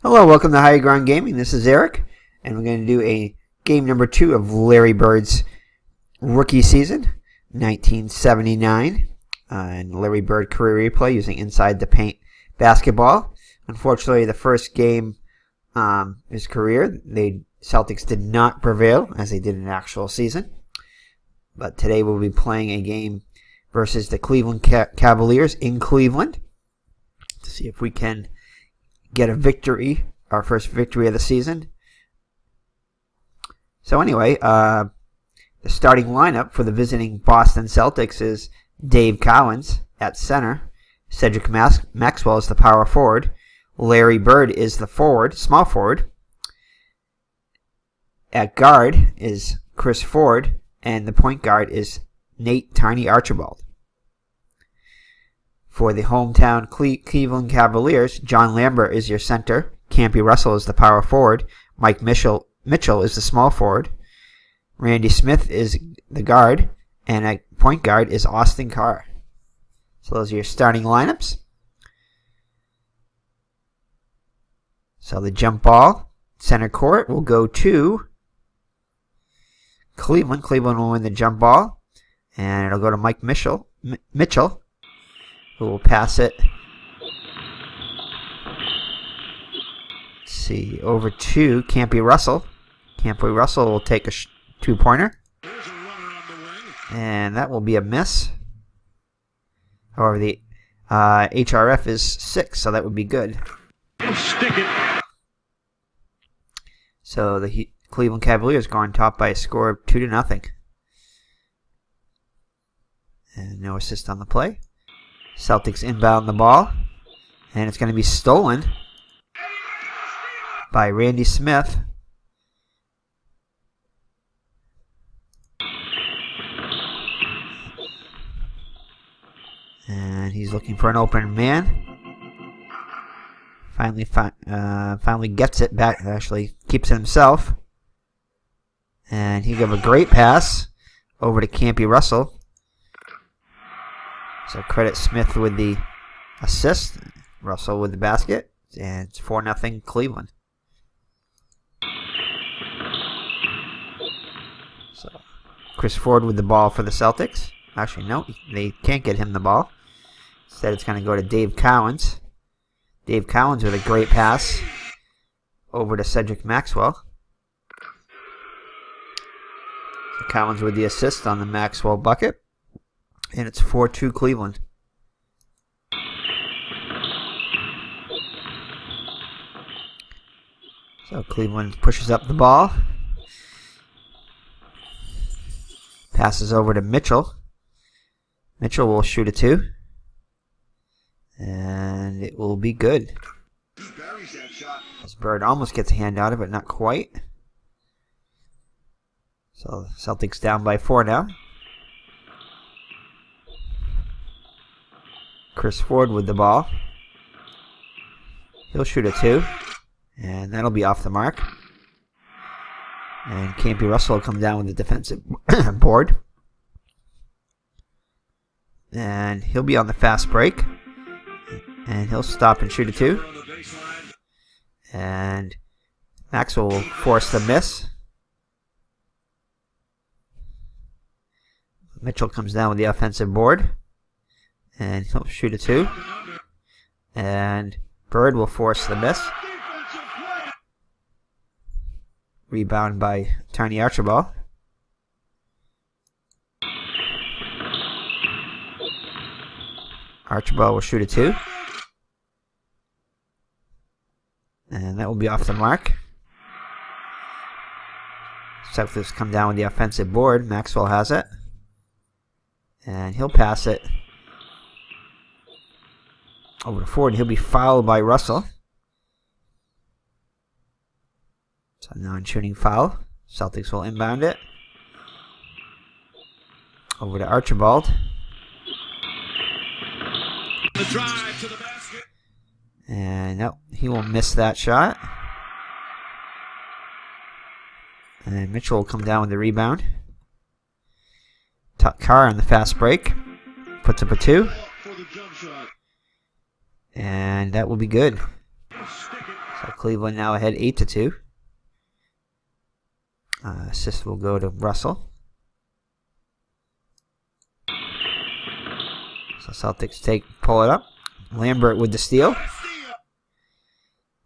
Hello, welcome to High Ground Gaming. This is Eric, and we're going to do a game number 2 of Larry Bird's rookie season, 1979, and Larry Bird career replay using Inside the Paint basketball. Unfortunately, the first game of his career, the Celtics did not prevail as they did in the actual season. But today we'll be playing a game versus the Cleveland Cavaliers in Cleveland to see if we can get a victory, our first victory of the season. So anyway, the starting lineup for the visiting Boston Celtics is Dave Cowens at center, Cedric Maxwell is the power forward, Larry Bird is the forward, small forward. At guard is Chris Ford, and the point guard is Nate Tiny Archibald. For the hometown Cleveland Cavaliers, John Lambert is your center, Campy Russell is the power forward, Mike Mitchell is the small forward, Randy Smith is the guard, and at point guard is Austin Carr. So those are your starting lineups. So the jump ball, center court, will go to Cleveland. Cleveland will win the jump ball, and it'll go to Mike Mitchell, who will pass it. Let's see, over to Campy Russell. Campy Russell will take a two-pointer, and that will be a miss. However, the HRF is 6, so that would be good. Stick it. So the Cleveland Cavaliers go on top by a score of 2-0. And no assist on the play. Celtics inbound the ball, and it's going to be stolen by Randy Smith. And he's looking for an open man. Finally gets it back. Actually, keeps it himself. And he gave a great pass over to Campy Russell. So credit Smith with the assist, Russell with the basket, and it's 4-0 Cleveland. So Chris Ford with the ball for the Celtics. Actually, no, they can't get him the ball. Instead, it's going to go to Dave Cowens. Dave Cowens with a great pass over to Cedric Maxwell. So Cowens with the assist on the Maxwell bucket. And it's 4-2 Cleveland. So Cleveland pushes up the ball. Passes over to Mitchell. Mitchell will shoot a 2. And it will be good. As Bird almost gets a hand out of it, not quite. So Celtics down by 4 now. Chris Ford with the ball. He'll shoot a 2. And that'll be off the mark. And Campy Russell will come down with the defensive board. And he'll be on the fast break. And he'll stop and shoot a 2. And Maxwell will force the miss. Mitchell comes down with the offensive board. And he'll shoot a 2. And Bird will force the miss. Rebound by Tiny Archibald. Archibald will shoot a 2. And that will be off the mark. Celtics come down with the offensive board. Maxwell has it. And he'll pass it over to Ford. He'll be fouled by Russell. So non-shooting foul. Celtics will inbound it. Over to Archibald. The drive to the basket. And no, he will miss that shot. And Mitchell will come down with the rebound. Carr on the fast break. Puts up a 2. And that will be good. So Cleveland now ahead 8-2. Assist will go to Russell. So Celtics pull it up. Lambert with the steal.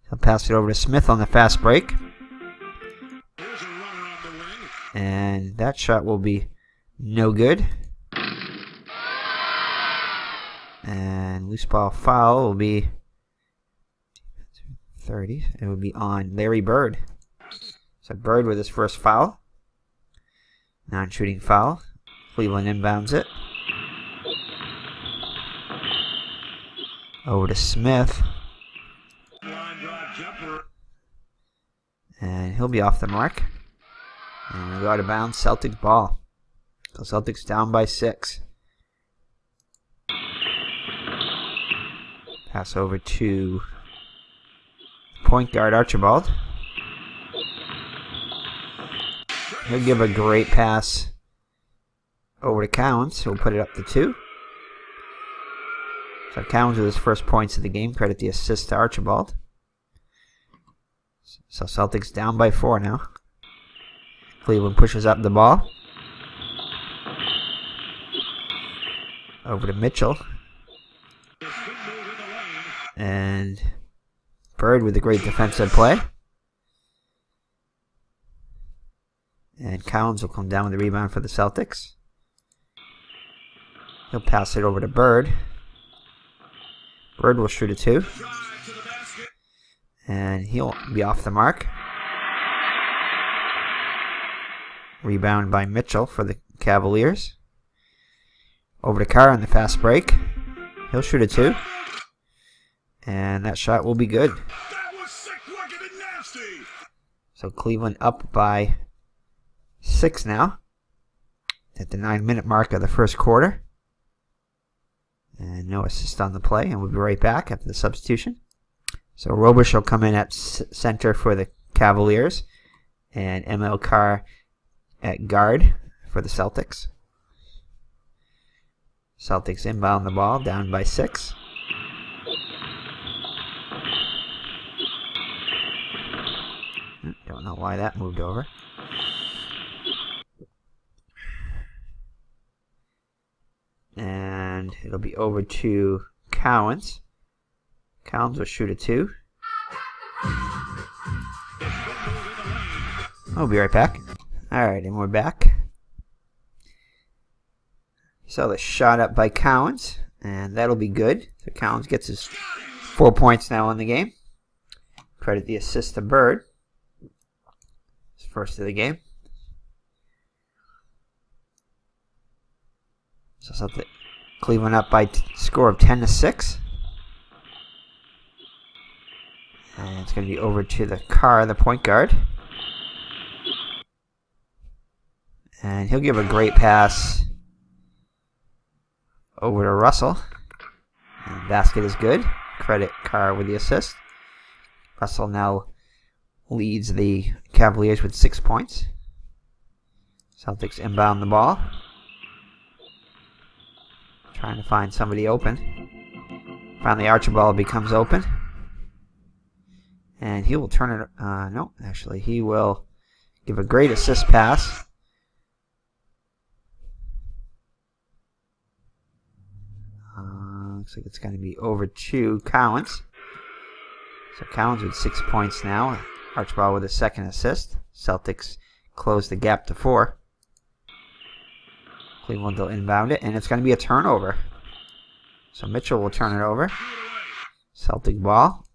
He'll pass it over to Smith on the fast break. And that shot will be no good. And loose ball foul will be 30. It would be on Larry Bird. So Bird with his first foul. Non-shooting foul. Cleveland inbounds it. Over to Smith. And he'll be off the mark. And we go out of bounds. Celtics ball. So Celtics down by 6. Pass over to point guard Archibald. He'll give a great pass over to Cowens, who'll put it up to 2. So Cowens with his first points of the game. Credit the assist to Archibald. So Celtics down by 4 now. Cleveland pushes up the ball. Over to Mitchell. And Bird with a great defensive play. And Cowens will come down with the rebound for the Celtics. He'll pass it over to Bird. Bird will shoot a 2. And he'll be off the mark. Rebound by Mitchell for the Cavaliers. Over to Carr on the fast break. He'll shoot a 2. And that shot will be good. So Cleveland up by 6 now. At the 9-minute mark of the first quarter. And no assist on the play. And we'll be right back after the substitution. So Robish will come in at center for the Cavaliers. And ML Carr at guard for the Celtics. Celtics inbound the ball, down by 6. Don't know why that moved over. And it'll be over to Cowens. Cowens will shoot a 2. We'll be right back. Alright, and we're back. So the shot up by Cowens, and that'll be good. So Cowens gets his 4 points now in the game. Credit the assist to Bird. His first of the game. So Cleveland up by score of 10-6. And it's going to be over to the Carr, the point guard. And he'll give a great pass over to Russell. And the basket is good. Credit Carr with the assist. Russell now leads the Cavaliers with 6 points. Celtics inbound the ball. Trying to find somebody open. Finally Archibald becomes open. And he will turn it... no, actually he will give a great assist pass. Looks like it's going to be over to Cowens. So Cowens with 6 points now. Archibald with a second assist. Celtics close the gap to 4. Cleveland will inbound it, and it's going to be a turnover. So Mitchell will turn it over. Celtic ball.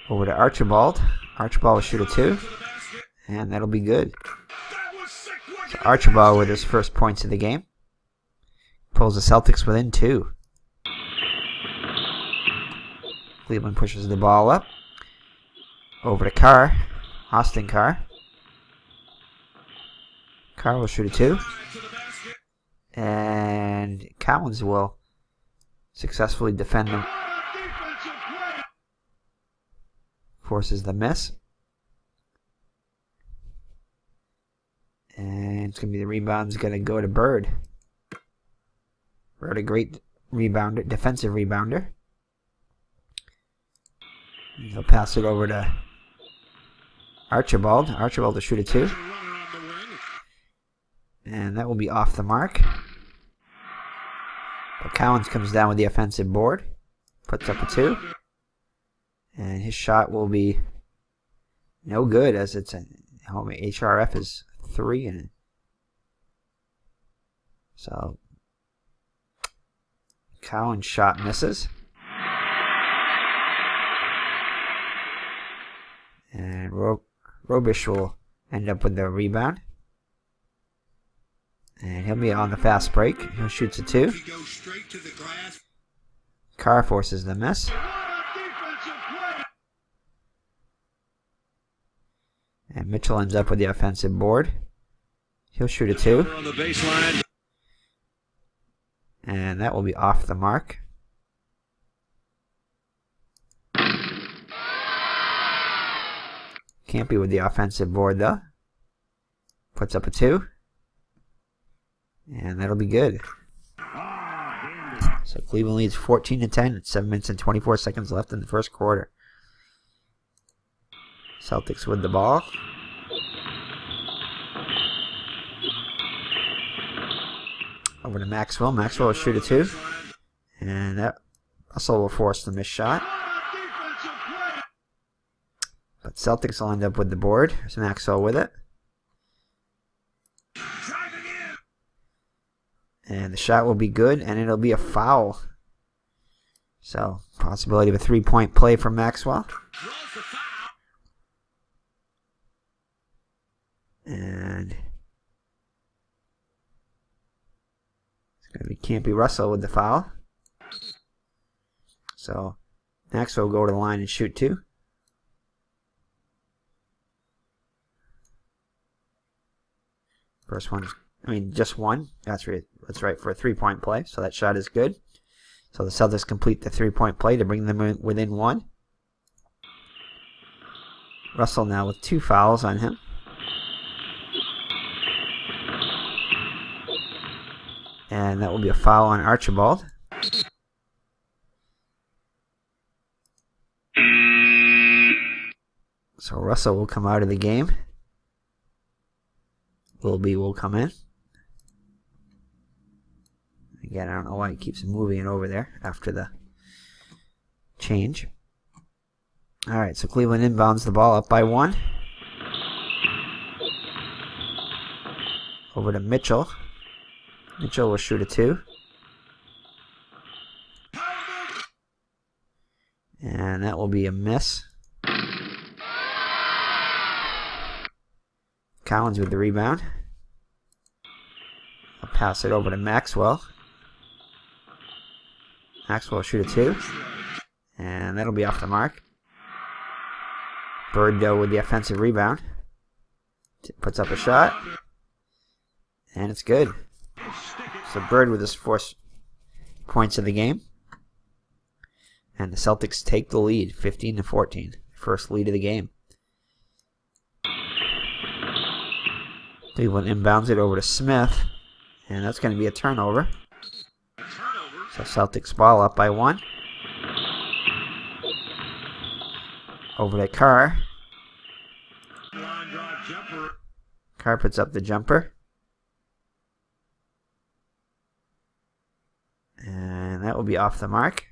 Over to Archibald. Archibald will shoot a 2. And that'll be good. So Archibald with his first points of the game. Pulls the Celtics within 2. Cleveland pushes the ball up. Over to Carr. Austin Carr. Carr will shoot a 2. And Cowens will successfully defend them. Forces the miss. And it's going to be the rebound's going to go to Bird. Bird, a great rebounder, defensive rebounder. He'll pass it over to Archibald. Archibald will shoot a 2. And that will be off the mark. But Cowens comes down with the offensive board. Puts up a 2. And his shot will be no good, as it's a HRF is 3. And so Cowens' shot misses. And Robish will end up with the rebound. And he'll be on the fast break. He'll shoot a 2. Carr forces the miss. And Mitchell ends up with the offensive board. He'll shoot a 2. And that will be off the mark. Can't be with the offensive board though. Puts up a 2. And that'll be good. So Cleveland leads 14-10. 7 minutes and 24 seconds left in the first quarter. Celtics with the ball. Over to Maxwell. Maxwell will shoot a 2. And that Russell will force the missed shot. But Celtics will end up with the board. There's Maxwell with it. And the shot will be good, and it'll be a foul. So, possibility of a 3-point play from Maxwell. And can't be Russell with the foul. So, Maxwell will go to the line and shoot 2. First one, just one. That's right for a 3-point play. So that shot is good. So the Celtics complete the 3-point play to bring them within 1. Russell now with 2 fouls on him. And that will be a foul on Archibald. So Russell will come out of the game. Will come in. Again, I don't know why he keeps moving it over there after the change. Alright, so Cleveland inbounds the ball up by 1. Over to Mitchell. Mitchell will shoot a 2. And that will be a miss. Cowens with the rebound. I'll pass it over to Maxwell. Maxwell will shoot a 2. And that'll be off the mark. Bird, though, with the offensive rebound. Puts up a shot. And it's good. So Bird with his 4 points of the game. And the Celtics take the lead, 15-14. First lead of the game. Cleveland inbounds it over to Smith. And that's going to be a turnover. So Celtics ball up by 1. Over to Carr. Carr puts up the jumper. And that will be off the mark.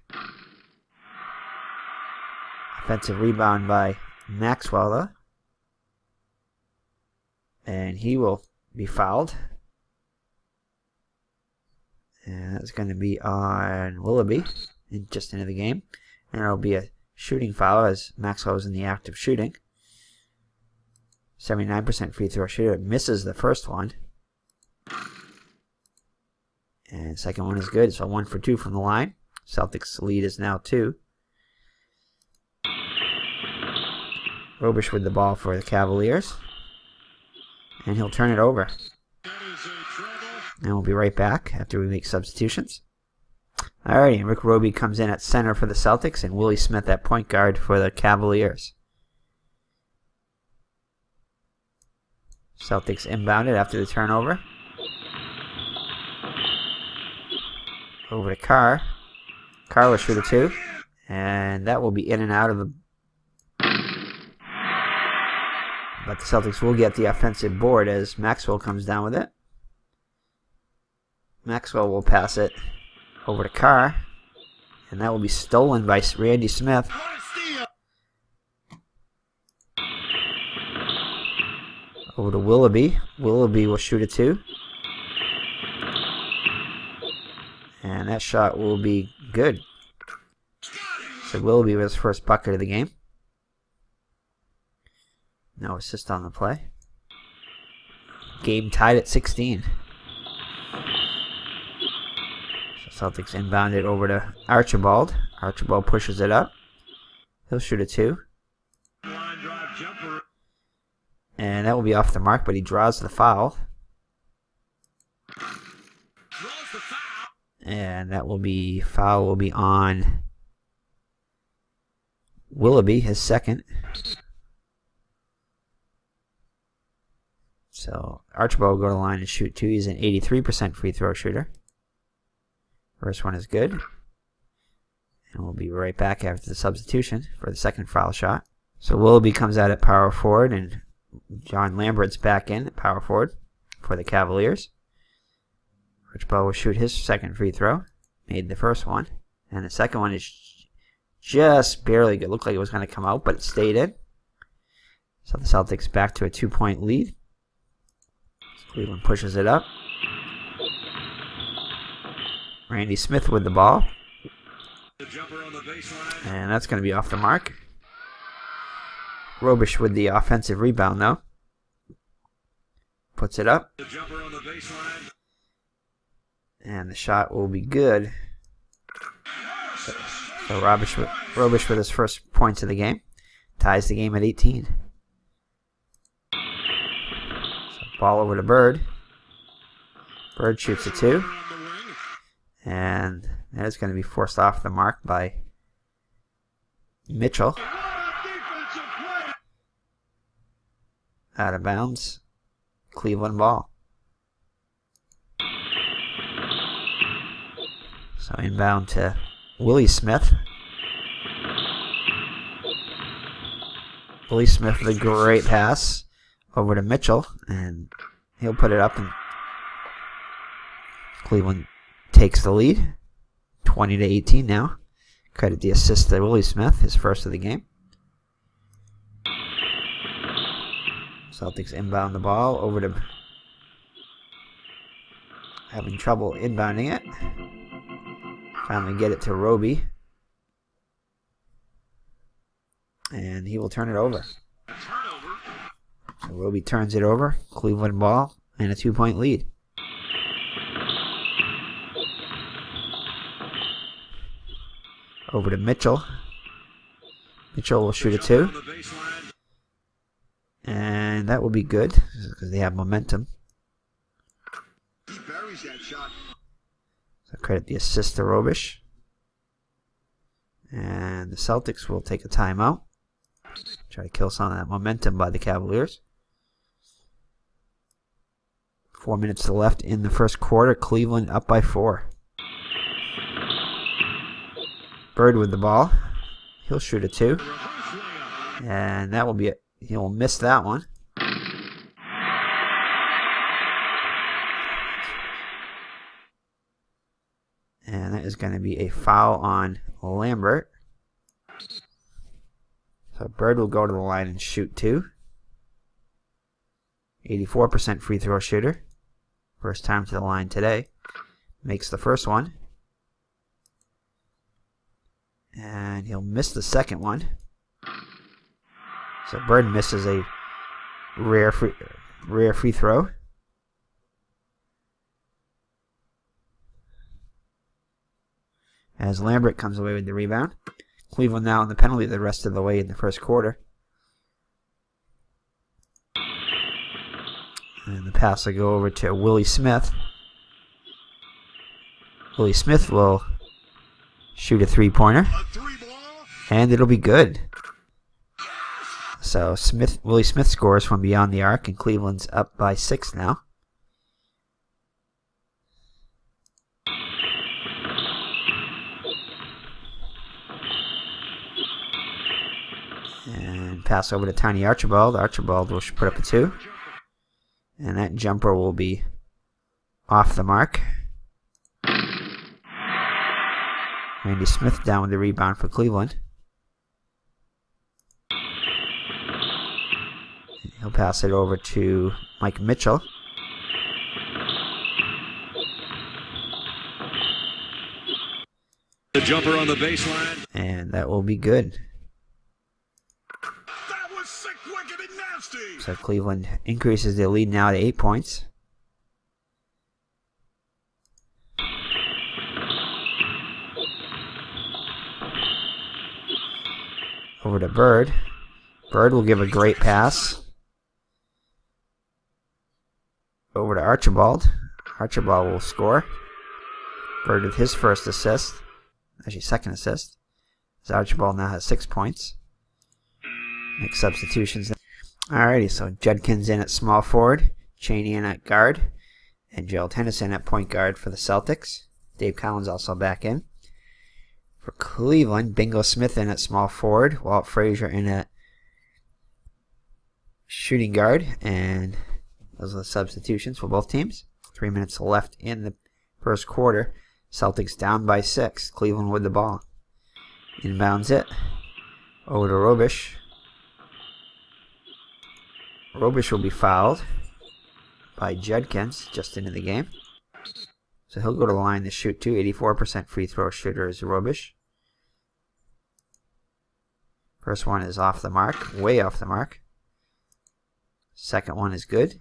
Offensive rebound by Maxwell, though. And he will be fouled. And that's going to be on Willoughby, just into the game. And there will be a shooting foul as Maxwell is in the act of shooting. 79% free throw shooter. Misses the first one. And the second one is good. So 1 for 2 from the line. Celtics lead is now 2. Robish with the ball for the Cavaliers. And he'll turn it over. And we'll be right back after we make substitutions. Alrighty, Rick Roby comes in at center for the Celtics and Willie Smith at point guard for the Cavaliers. Celtics inbounded after the turnover. Over to Carr. Carr will shoot a 2. And that will be in and out of the... But the Celtics will get the offensive board as Maxwell comes down with it. Maxwell will pass it over to Carr. And that will be stolen by Randy Smith. Over to Willoughby. Willoughby will shoot a 2. And that shot will be good. So Willoughby was his first bucket of the game. No assist on the play. Game tied at 16. So Celtics inbound it over to Archibald. Archibald pushes it up. He'll shoot a 2. And that will be off the mark, but he draws the foul. And that will be, foul will be on Willoughby, his second. So Archibald will go to the line and shoot 2. He's an 83% free throw shooter. First one is good. And we'll be right back after the substitution for the second foul shot. So Willoughby comes out at power forward, and John Lambert's back in at power forward for the Cavaliers. Archibald will shoot his second free throw. Made the first one. And the second one is just barely good. Looked like it was going to come out, but it stayed in. So the Celtics back to a 2-point lead. Cleveland pushes it up. Randy Smith with the ball. And that's going to be off the mark. Robish with the offensive rebound, though. Puts it up. And the shot will be good. So Robish with his first points of the game. Ties the game at 18. So ball over to Bird. Bird shoots a 2. And that is going to be forced off the mark by Mitchell. Out of bounds. Cleveland ball. So inbound to Willie Smith. Willie Smith with a great pass over to Mitchell. And he'll put it up, and Cleveland takes the lead. 20-18 now. Credit the assist to Willie Smith, his first of the game. Celtics inbound the ball over to... Having trouble inbounding it. Finally get it to Roby. And he will turn it over. So Roby turns it over. Cleveland ball and a 2-point lead. Over to Mitchell. Mitchell will shoot a 2. And that will be good because they have momentum. So credit the assist to Robish. And the Celtics will take a timeout. Try to kill some of that momentum by the Cavaliers. 4 minutes left in the first quarter. Cleveland up by 4. Bird with the ball. He'll shoot a 2. And that will be it. He'll miss that one. And that is going to be a foul on Lambert. So Bird will go to the line and shoot 2. 84% free throw shooter. First time to the line today. Makes the first one. And he'll miss the second one. So Bird misses a rare free throw. As Lambert comes away with the rebound. Cleveland now in the penalty the rest of the way in the first quarter. And the pass will go over to Willie Smith. Willie Smith will shoot a 3-pointer. And it'll be good. So Willie Smith scores from beyond the arc, and Cleveland's up by 6 now. And pass over to Tiny Archibald. Archibald will put up a 2. And that jumper will be off the mark. Randy Smith down with the rebound for Cleveland. He'll pass it over to Mike Mitchell. The jumper on the baseline. And that will be good. That was sick, wicked, and nasty. So Cleveland increases their lead now to 8 points. Over to Bird. Bird will give a great pass. Over to Archibald. Archibald will score. Bird with his first assist. Actually, second assist. As Archibald now has 6 points. Make substitutions. Alrighty, so Judkins in at small forward. Chaney in at guard. And Gerald Henderson at point guard for the Celtics. Dave Collins also back in. For Cleveland, Bingo Smith in at small forward. Walt Frazier in at shooting guard. And those are the substitutions for both teams. 3 minutes left in the first quarter. Celtics down by 6. Cleveland with the ball. Inbounds it. Over to Robish. Robish will be fouled by Judkins just into the game. So he'll go to the line to shoot 2. 84% free throw shooter is Robish. First one is off the mark. Way off the mark. Second one is good.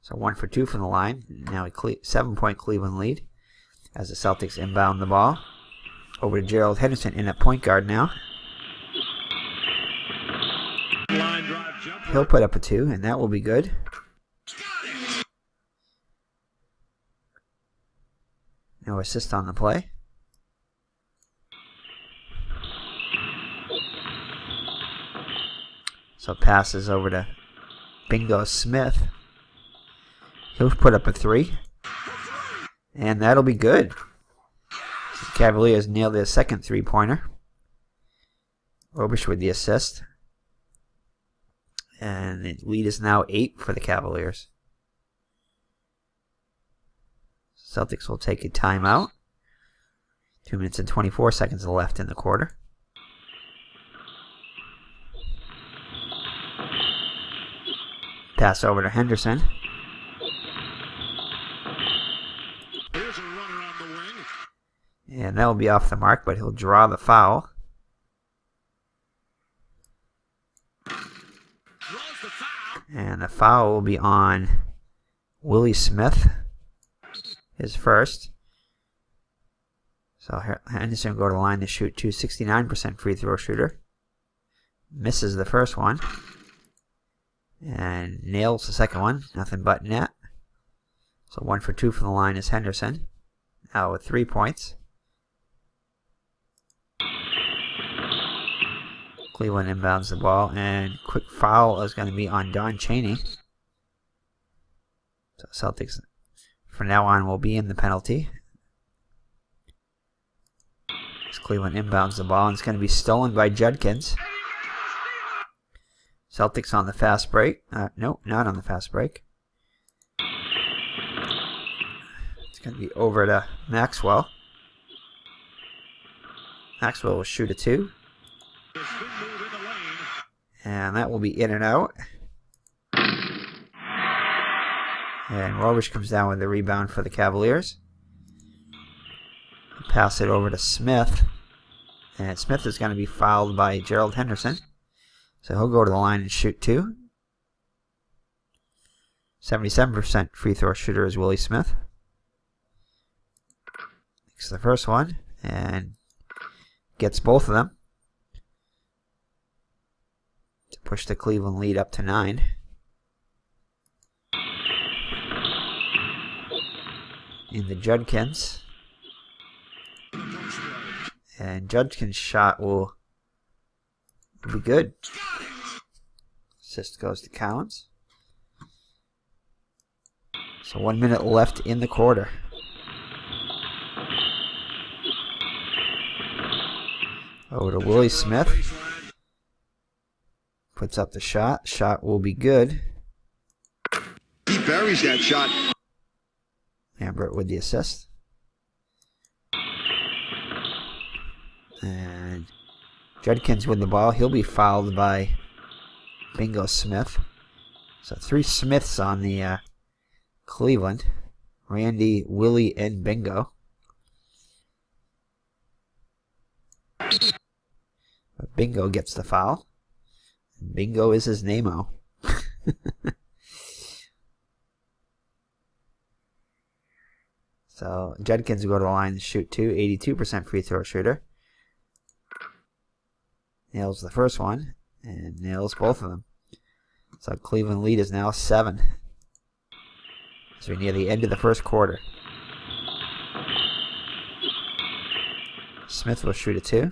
So 1 for 2 from the line. Now a 7-point Cleveland lead as the Celtics inbound the ball. Over to Gerald Henderson in at point guard now. He'll put up a 2, and that will be good. No assist on the play. So passes over to Bingo Smith. He'll put up a 3. And that'll be good. So the Cavaliers nailed their second 3-pointer. Robish with the assist. And the lead is now 8 for the Cavaliers. Celtics will take a timeout. 2 minutes and 24 seconds left in the quarter. Pass over to Henderson. Here's a runner on the wing. And that will be off the mark, but he'll draw the foul. And the foul will be on Willie Smith, his first. So Henderson will go to the line to shoot 2. 69% free throw shooter. Misses the first one. And nails the second one. Nothing but net. So 1 for 2 from the line is Henderson. Now with 3 points. Cleveland inbounds the ball, and quick foul is going to be on Don Chaney. So Celtics, from now on, will be in the penalty. As Cleveland inbounds the ball, and it's going to be stolen by Judkins. Celtics on the fast break. No, not on the fast break. It's going to be over to Maxwell. Maxwell will shoot a 2. And that will be in and out. And Robish comes down with the rebound for the Cavaliers. Pass it over to Smith. And Smith is going to be fouled by Gerald Henderson. So he'll go to the line and shoot 2. 77% free throw shooter is Willie Smith. Makes the first one. And gets both of them. To push the Cleveland lead up to 9. In the Judkins. And Judkins' shot will be good. Assist goes to Collins. So 1 minute left in the quarter. Over to Willie Smith. Puts up the shot. Shot will be good. He buries that shot. Lambert with the assist. And Judkins with the ball. He'll be fouled by Bingo Smith. So 3 Smiths on the Cleveland. Randy, Willie, and Bingo. But Bingo gets the foul. Bingo is his name-o. So Judkins will go to the line to shoot 2. 82% free throw shooter. Nails the first one and nails both of them. So Cleveland lead is now 7. As we near the end of the first quarter. Smith will shoot a 2.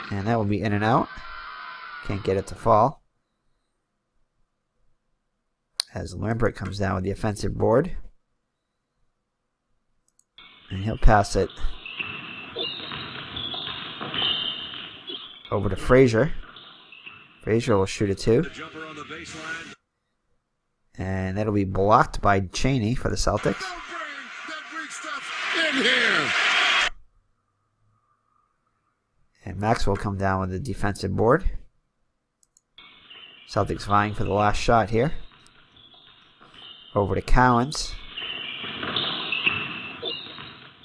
And that will be in and out. Can't get it to fall. As Lambert comes down with the offensive board. And he'll pass it over to Frazier. Frazier will shoot a 2. And that'll be blocked by Chaney for the Celtics. And Max will come down with the defensive board. Celtics vying for the last shot here. Over to Cowens.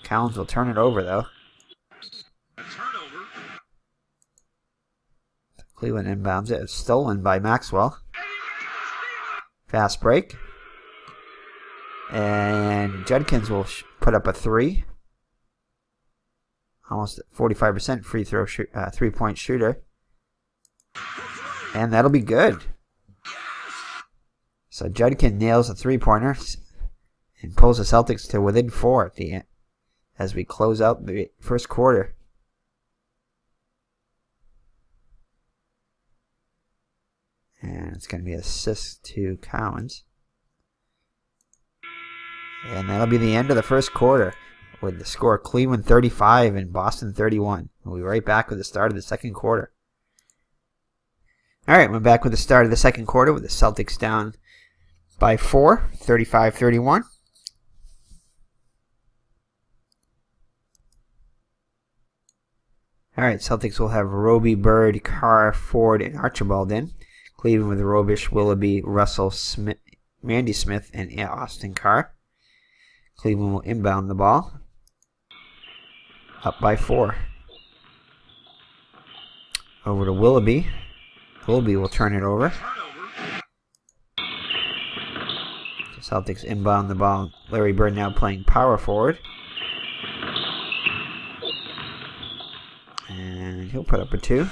Cowens will turn it over, though. Cleveland inbounds it. It's stolen by Maxwell. Fast break. And Judkins will put up a 3. Almost 45% free throw 3-point shooter. And that'll be good. So Judkins nails a 3-pointer and pulls the Celtics to within 4 at the end as we close out the first quarter. And it's going to be an assist to Cowens. And that'll be the end of the first quarter with the score Cleveland 35 and Boston 31. We'll be right back with the start of the second quarter. All right, we're back with the start of the second quarter with the Celtics down by 4, 35-31. All right, Celtics will have Roby, Bird, Carr, Ford, and Archibald in. Cleveland with Robish, Willoughby, Russell, Smith, Randy Smith, and Austin Carr. Cleveland will inbound the ball. Up by 4. Over to Willoughby. Willoughby will turn it over. The Celtics inbound the ball. Larry Bird now playing power forward. And he'll put up a 2.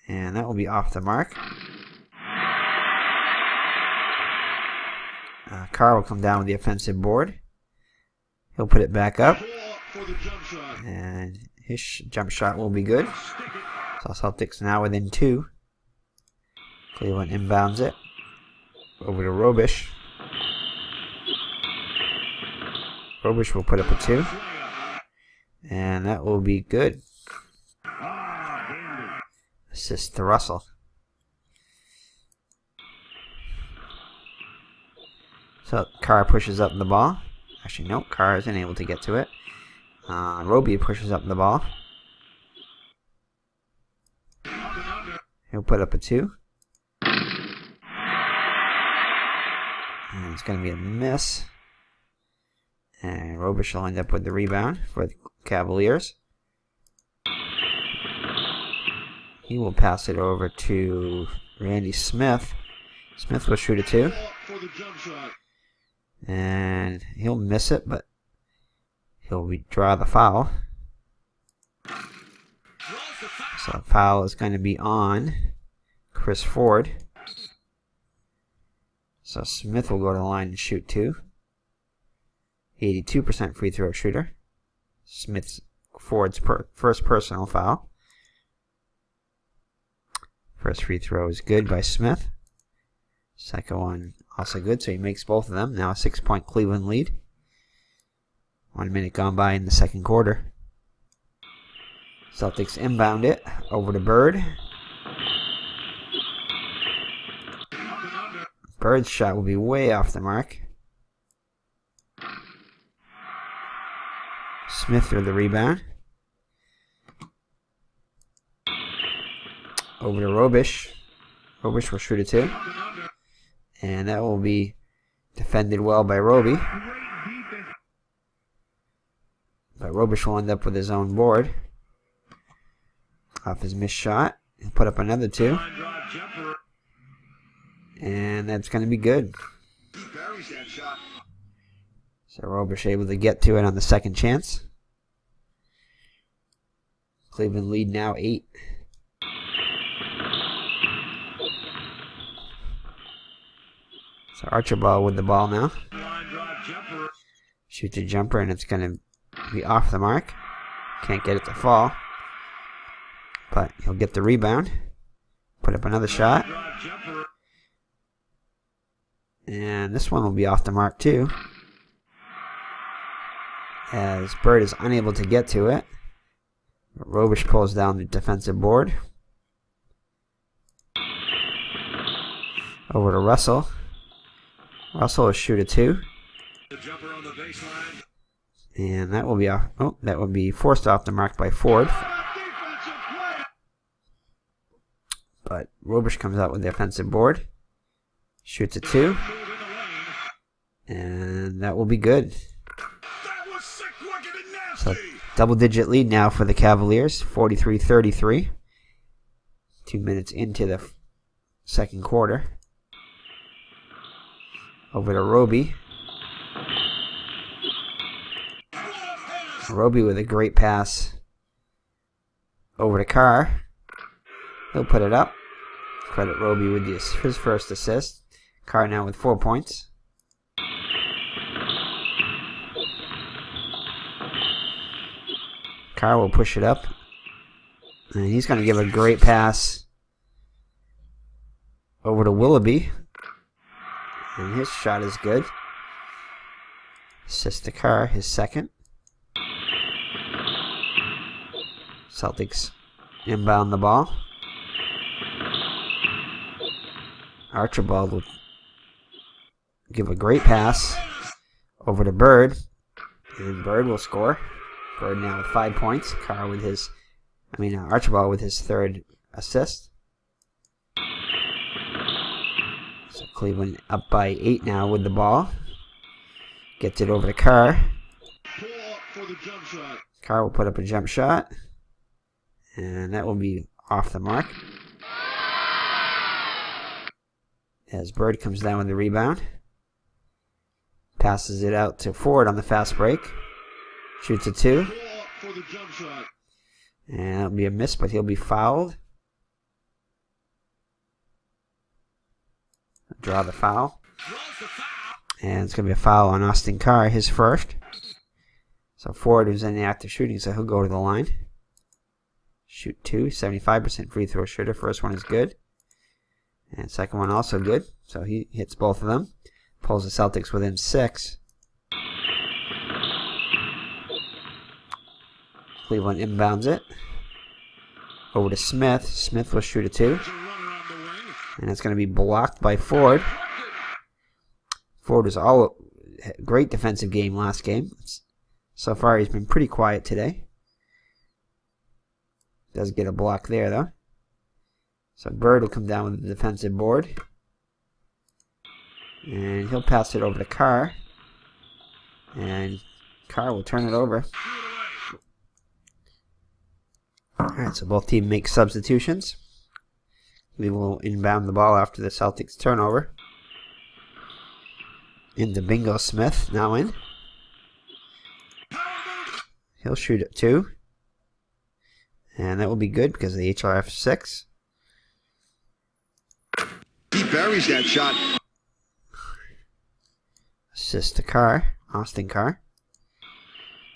And that will be off the mark. Carr will come down with the offensive board. He'll put it back up. And his jump shot will be good. So Celtics now within 2. Cleveland inbounds it. Over to Robish. Robish will put up a 2. And that will be good. Assist to Russell. So Carr pushes up the ball. Actually, no, Carr isn't able to get to it. Roby pushes up the ball. He'll put up a 2. And it's going to be a miss. And Robish will end up with the rebound for the Cavaliers. He will pass it over to Randy Smith. Smith will shoot a 2. And he'll miss it, but he'll draw the foul. So the foul is going to be on Chris Ford. So Smith will go to the line and shoot 2. 82% free throw shooter. Ford's first personal foul. First free throw is good by Smith. Second one also good, so he makes both of them. Now a 6-point Cleveland lead. 1 minute gone by in the second quarter. Celtics inbound it over to Bird. Bird's shot will be way off the mark. Smith with the rebound. Over to Robish. Robish will shoot it too. And that will be defended well by Roby. But Robish will end up with his own board. Off his missed shot. He'll put up another 2. And that's going to be good. So Robish able to get to it on the second chance. Cleveland lead now 8. So Archibald with the ball now. Shoots a jumper and it's going to be off the mark. Can't get it to fall. But he'll get the rebound. Put up another shot. And this one will be off the mark too. As Bird is unable to get to it. Robish pulls down the defensive board. Over to Russell. Russell will shoot a 2. And that will be off. Oh, that will be forced off the mark by Ford. But Robish comes out with the offensive board. Shoots a 2. And that will be good. So double-digit lead now for the Cavaliers, 43-33. 2 minutes into the second quarter. Over to Roby. Roby with a great pass. Over to Carr. He'll put it up. Credit Roby with his first assist. Carr now with 4 points. Carr will push it up. And he's going to give a great pass over to Willoughby. And his shot is good. Assist to Carr, his second. Celtics inbound the ball. Archibald will give a great pass over to Bird. And Bird will score. Bird now with 5 points. Carr with Archibald with his third assist. So Cleveland up by 8 now with the ball. Gets it over to Carr. Carr will put up a jump shot. And that will be off the mark. As Bird comes down with the rebound. Passes it out to Ford on the fast break. Shoots a 2. And that'll be a miss, but he'll be fouled. Draw the foul. And it's going to be a foul on Austin Carr, his first. So Ford was in the act of shooting, so he'll go to the line. Shoot 2, 75% free throw shooter. First one is good. And second one also good. So he hits both of them. Pulls the Celtics within 6. Cleveland inbounds it. Over to Smith. Smith will shoot a 2. And it's going to be blocked by Ford. Ford was all great defensive game last game. So far he's been pretty quiet today. Does get a block there though. So Bird will come down with the defensive board. And he'll pass it over to Carr. And Carr will turn it over. Alright, so both teams make substitutions. We will inbound the ball after the Celtics turnover. Into Bingo Smith, now in. He'll shoot it 2. And that will be good because of the HRF 6. He buries that shot. Assist to Carr, Austin Carr.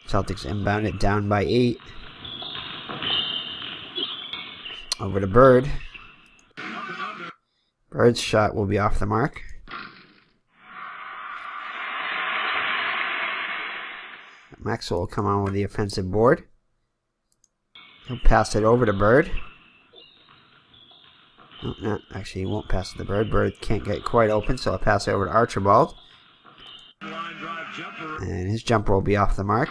Celtics inbound it down by 8. Over to Bird. Bird's shot will be off the mark. Maxwell will come on with the offensive board. He'll pass it over to Bird. Oh, no, actually, he won't pass it to Bird. Bird can't get quite open, so I'll pass it over to Archibald. And his jumper will be off the mark.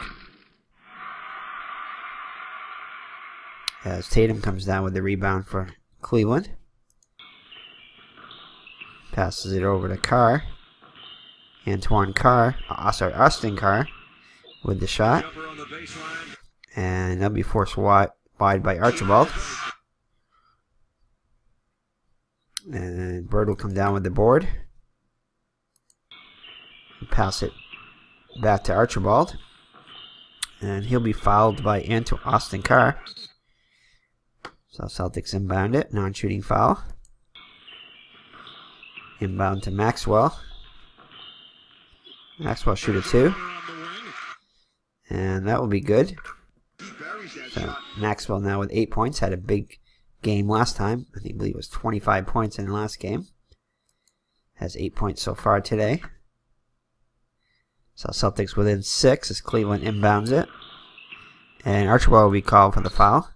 As Tatum comes down with the rebound for Cleveland. Passes it over to Carr. Austin Carr with the shot. And that'll be forced wide by Archibald. And Bird will come down with the board. Pass it back to Archibald. And he'll be fouled by Austin Carr. So Celtics inbound it. Non-shooting foul. Inbound to Maxwell. Maxwell shoot a 2. And that will be good. So Maxwell now with 8 points. Had a big game last time. I believe it was 25 points in the last game. Has 8 points so far today. So Celtics within 6 as Cleveland inbounds it. And Archibald will be called for the foul.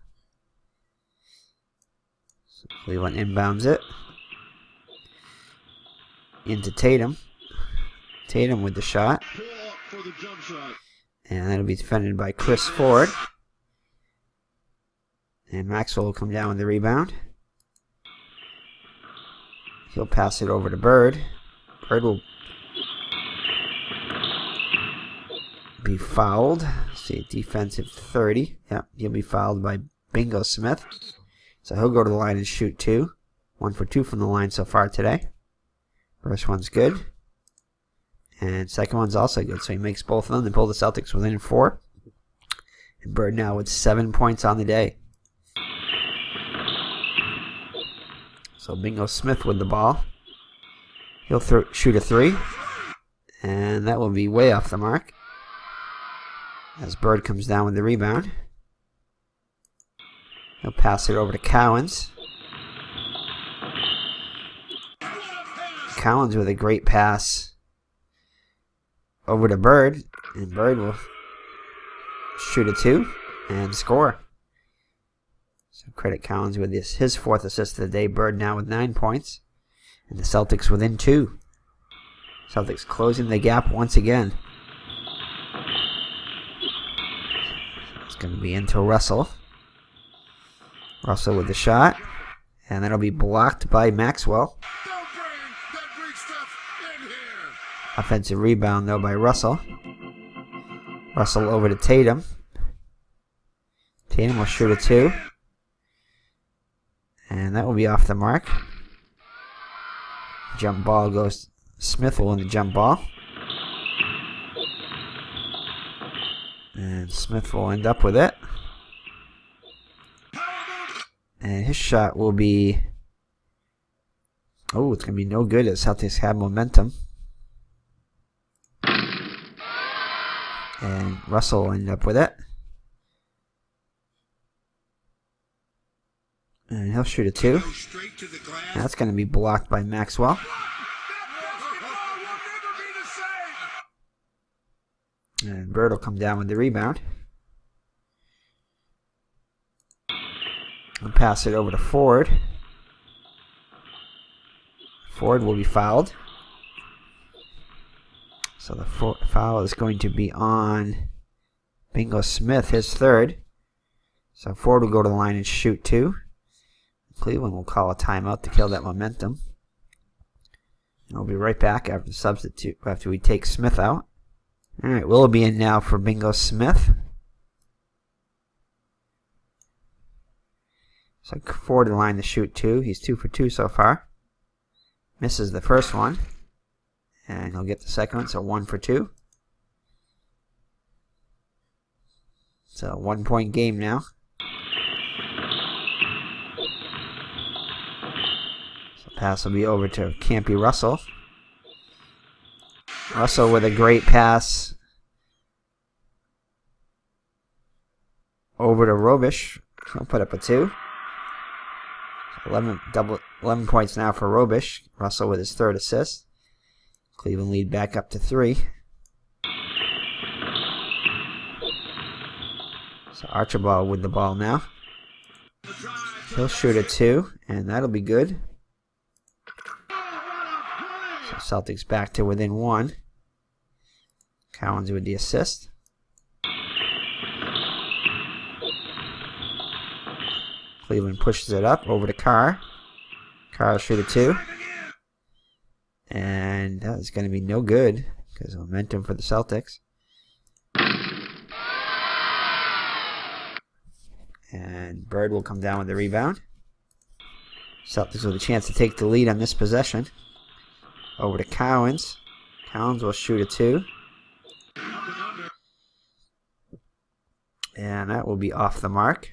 So Cleveland inbounds it. Into Tatum. Tatum with the shot. And that'll be defended by Chris Ford. And Maxwell will come down with the rebound. He'll pass it over to Bird. Bird will be fouled. Let's see, defensive 30. Yep, he'll be fouled by Bingo Smith. So he'll go to the line and shoot 2. 1 for 2 from the line so far today. First one's good. And second one's also good. So he makes both of them. They pull the Celtics within 4. And Bird now with 7 points on the day. So Bingo Smith with the ball. He'll shoot a 3. And that will be way off the mark. As Bird comes down with the rebound. He'll pass it over to Cowens. Cowens with a great pass over to Bird. And Bird will shoot a 2 and score. So credit Cowens with his 4th assist of the day. Bird now with 9 points. And the Celtics within 2. Celtics closing the gap once again. It's going to be into Russell. Russell with the shot. And that'll be blocked by Maxwell. Offensive rebound, though, by Russell. Russell over to Tatum. Tatum will shoot a 2. And that will be off the mark. Jump ball goes. Smith will win the jump ball. And Smith will end up with it. And his shot will be... Oh, it's going to be no good as Celtics have momentum. And Russell will end up with it. And he'll shoot a 2. And that's going to be blocked by Maxwell. And Bird will come down with the rebound. And pass it over to Ford. Ford will be fouled. So the foul is going to be on Bingo Smith, his 3rd. So Ford will go to the line and shoot 2. Cleveland will call a timeout to kill that momentum. And we'll be right back after we take Smith out. Alright, Will be in now for Bingo Smith. So Ford in line to shoot 2. He's 2 for 2 so far. Misses the first one. And he'll get the second one, so 1 for 2. So 1 point game now. So pass will be over to Campy Russell. Russell with a great pass over to Robish. He'll put up a 2. 11 points now for Robish. Russell with his 3rd assist. Cleveland lead back up to 3. So Archibald with the ball now. He'll shoot a 2, and that'll be good. So Celtics back to within 1. Cowens with the assist. Cleveland pushes it up over to Carr. Carr will shoot a 2. And that is going to be no good because momentum for the Celtics. And Bird will come down with the rebound. Celtics with a chance to take the lead on this possession. Over to Cowens. Cowens will shoot a 2. And that will be off the mark.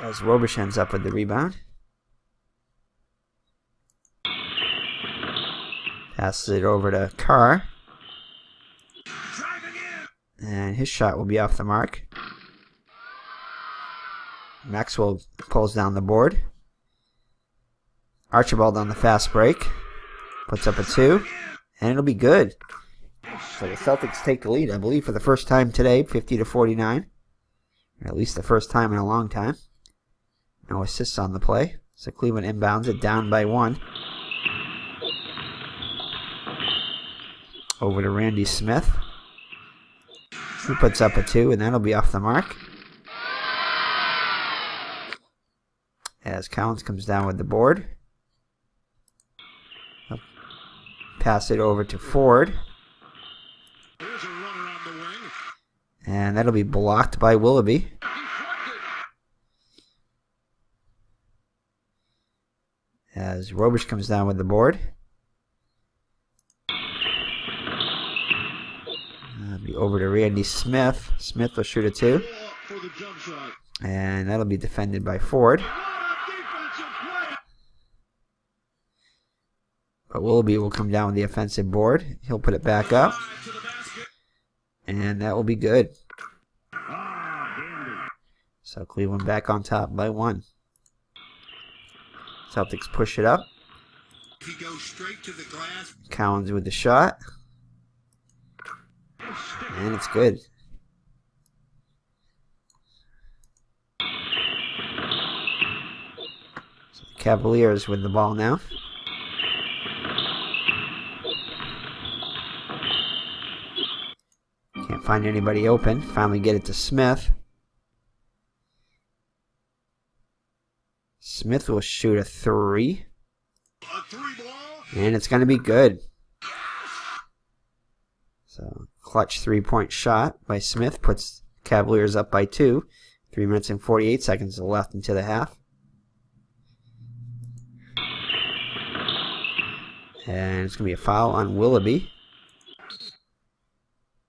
As Robish ends up with the rebound. Passes it over to Carr. And his shot will be off the mark. Maxwell pulls down the board. Archibald on the fast break. Puts up a 2. And it'll be good. So the Celtics take the lead, I believe, for the first time today, 50-49. Or at least the first time in a long time. No assists on the play. So Cleveland inbounds it down by 1. Over to Randy Smith. He puts up a 2, and that'll be off the mark. As Cowens comes down with the board. He'll pass it over to Ford. And that'll be blocked by Willoughby. As Robish comes down with the board. Be over to Randy Smith. Smith will shoot a 2. And that'll be defended by Ford. But Willoughby will come down with the offensive board. He'll put it back up. And that will be good. So Cleveland back on top by 1. Celtics push it up. Cowens with the shot. And it's good. So the Cavaliers with the ball now. Can't find anybody open. Finally get it to Smith. Smith will shoot a 3. And it's going to be good. So, clutch 3-point shot by Smith puts Cavaliers up by 2. 3 minutes and 48 seconds left into the half. And it's going to be a foul on Willoughby.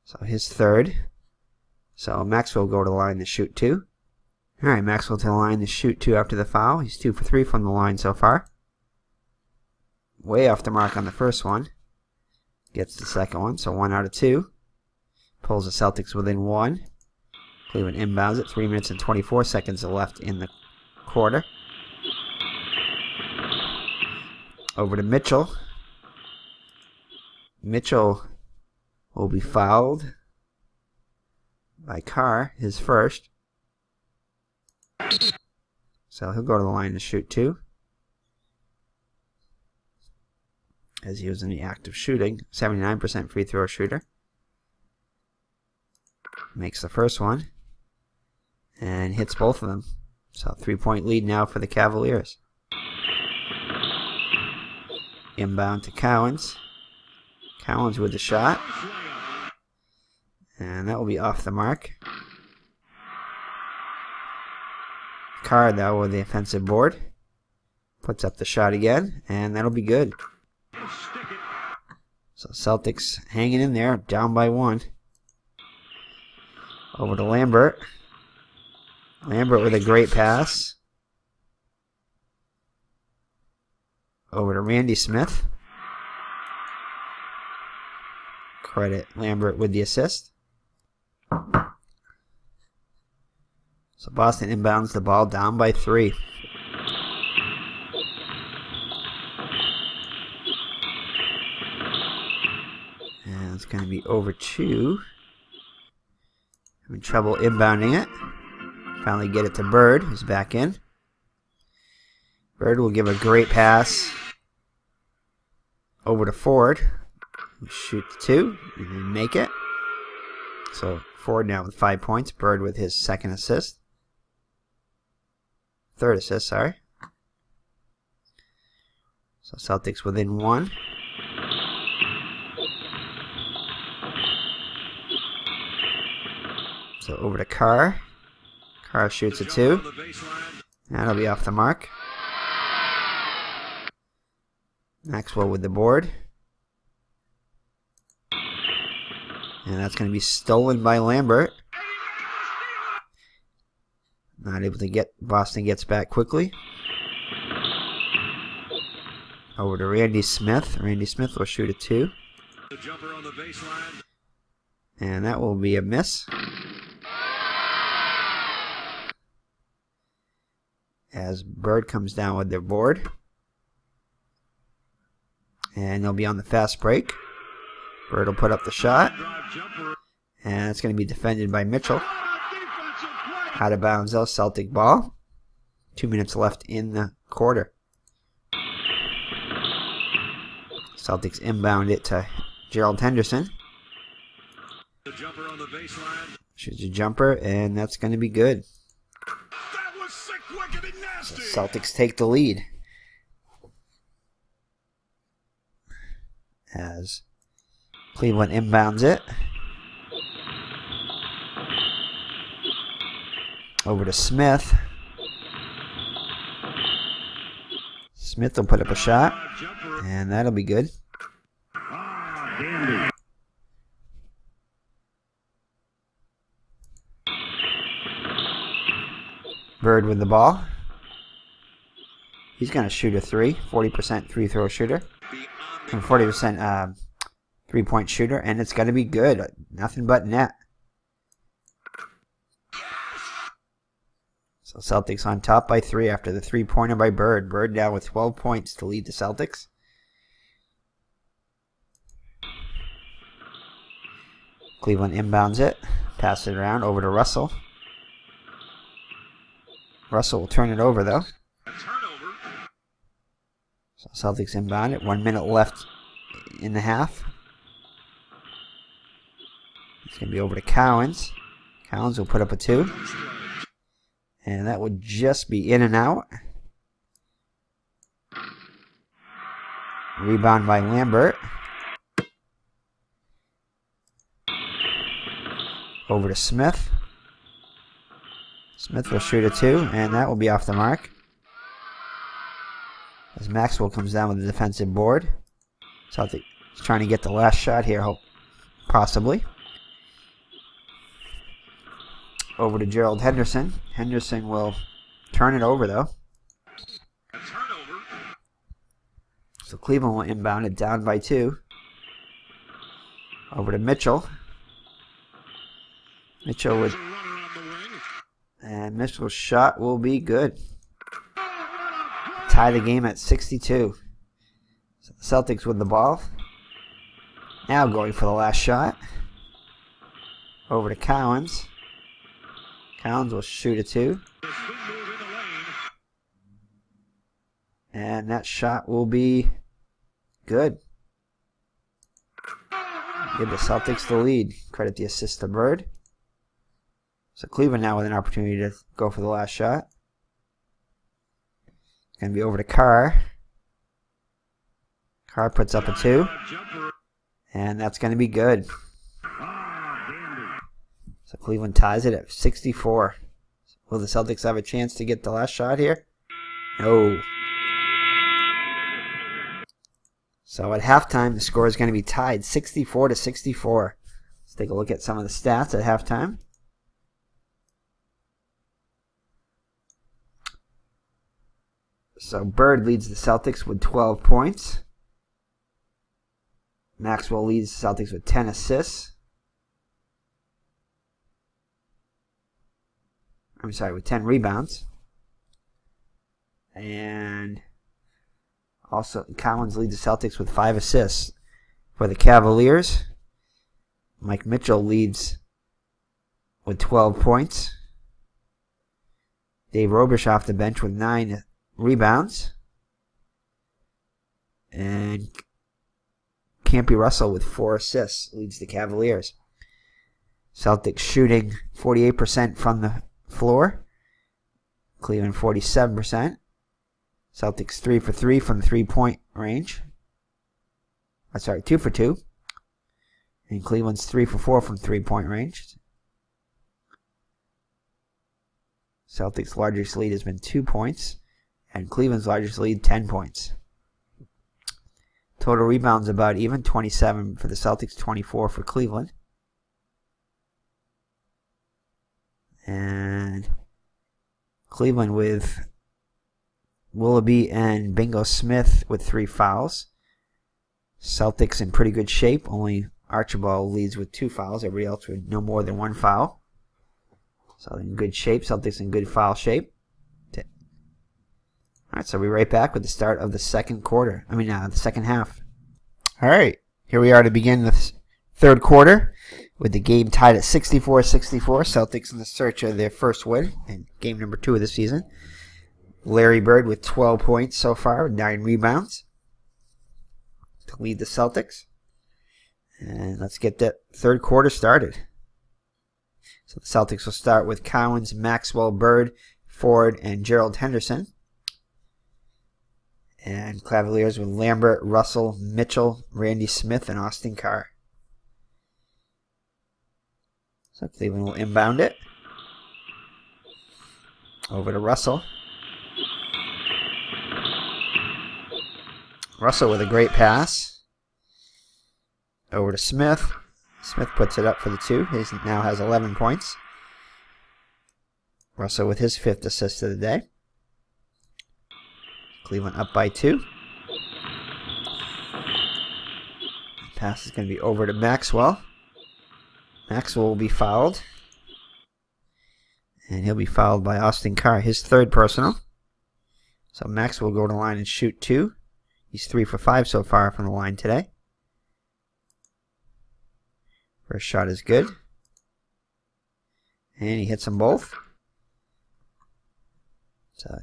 So, his third. So, Maxwell will go to the line to shoot 2. Alright, Maxwell to the line to shoot 2 after the foul. He's 2 for 3 from the line so far. Way off the mark on the first one. Gets the second one, so 1 out of 2. Pulls the Celtics within 1. Cleveland inbounds it. 3 minutes and 24 seconds left in the quarter. Over to Mitchell. Mitchell will be fouled by Carr, his first. So he'll go to the line to shoot 2. As he was in the act of shooting. 79% free throw shooter. Makes the first one. And hits both of them. So 3-point lead now for the Cavaliers. Inbound to Cowens. Cowens with the shot. And that will be off the mark. Carr, though, with the offensive board. Puts up the shot again. And that'll be good. So Celtics hanging in there, down by 1. Over to Lambert. Lambert with a great pass. Over to Randy Smith. Credit Lambert with the assist. So Boston inbounds the ball down by 3. And it's going to be over to Having trouble inbounding it. Finally get it to Bird, who's back in. Bird will give a great pass over to Ford. Shoot the 2 and then make it. So Ford now with 5 points. Bird with his third assist, sorry. So Celtics within 1. So over to Carr. Carr shoots a 2. That'll be off the mark. Maxwell with the board. And that's going to be stolen by Lambert. Not able to get. Boston gets back quickly. Over to Randy Smith. Randy Smith will shoot a 2. And that will be a miss. As Bird comes down with their board. And they'll be on the fast break. Bird will put up the shot. And it's going to be defended by Mitchell. Out of bounds though, Celtic ball. 2 minutes left in the quarter. Celtics inbound it to Gerald Henderson. Shoots a jumper, and that's going to be good. So Celtics take the lead. As Cleveland inbounds it. Over to Smith. Smith will put up a shot, and that'll be good. Bird with the ball. He's going to shoot a 3, 40% free throw shooter, and 40% three-point shooter, and it's going to be good. Nothing but net. So Celtics on top by 3 after the 3-pointer by Bird. Bird down with 12 points to lead the Celtics. Cleveland inbounds it. Pass it around over to Russell. Russell will turn it over though. So Celtics inbound it. 1 minute left in the half. It's going to be over to Cowens. Cowens will put up a 2. And that would just be in and out. Rebound by Lambert. Over to Smith. Smith will shoot a 2, and that will be off the mark. As Maxwell comes down with the defensive board. Celtics trying to get the last shot here, possibly. Over to Gerald Henderson. Henderson will turn it over, though. So Cleveland will inbound it down by 2. Over to Mitchell. Mitchell with... And Mitchell's shot will be good. Tie the game at 62. So the Celtics with the ball. Now going for the last shot. Over to Cowens. Cowens will shoot a 2. And that shot will be good. Give the Celtics the lead. Credit the assist to Bird. So Cleveland now with an opportunity to go for the last shot. It's going to be over to Carr. Carr puts up a 2. And that's going to be good. So Cleveland ties it at 64. Will the Celtics have a chance to get the last shot here? No. So at halftime, the score is going to be tied 64-64. Let's take a look at some of the stats at halftime. So Bird leads the Celtics with 12 points. Maxwell leads the Celtics with 10 assists. I'm sorry, with 10 rebounds. And also Collins leads the Celtics with 5 assists. For the Cavaliers, Mike Mitchell leads with 12 points. Dave Robish off the bench with 9 rebounds. And Campy Russell with 4 assists leads the Cavaliers. Celtics shooting 48% from the floor. Cleveland 47%. Celtics 3 for 3 from the 3-point range. 2 for 2. And Cleveland's 3 for 4 from 3-point range. Celtics' largest lead has been 2 points. And Cleveland's largest lead, 10 points. Total rebounds about even, 27 for the Celtics, 24 for Cleveland. And Cleveland with Willoughby and Bingo Smith with 3 fouls. Celtics in pretty good shape. Only Archibald leads with 2 fouls. Everybody else with no more than 1 foul. So in good shape. Celtics in good foul shape. Alright, so we'll be right back with the start of the second half. Alright, here we are to begin the third quarter with the game tied at 64-64. Celtics in the search of their first win in game number 2 of the season. Larry Bird with 12 points so far, with 9 rebounds to lead the Celtics. And let's get that third quarter started. So the Celtics will start with Cowens, Maxwell, Bird, Ford, and Gerald Henderson. And Cavaliers with Lambert, Russell, Mitchell, Randy Smith, and Austin Carr. So Cleveland will inbound it. Over to Russell. Russell with a great pass. Over to Smith. Smith puts it up for the 2. He now has 11 points. Russell with his 5th assist of the day. Cleveland up by 2. Pass is going to be over to Maxwell. Maxwell will be fouled. And he'll be fouled by Austin Carr, his 3rd personal. So Maxwell will go to the line and shoot 2. He's 3 for 5 so far from the line today. First shot is good. And he hits them both. So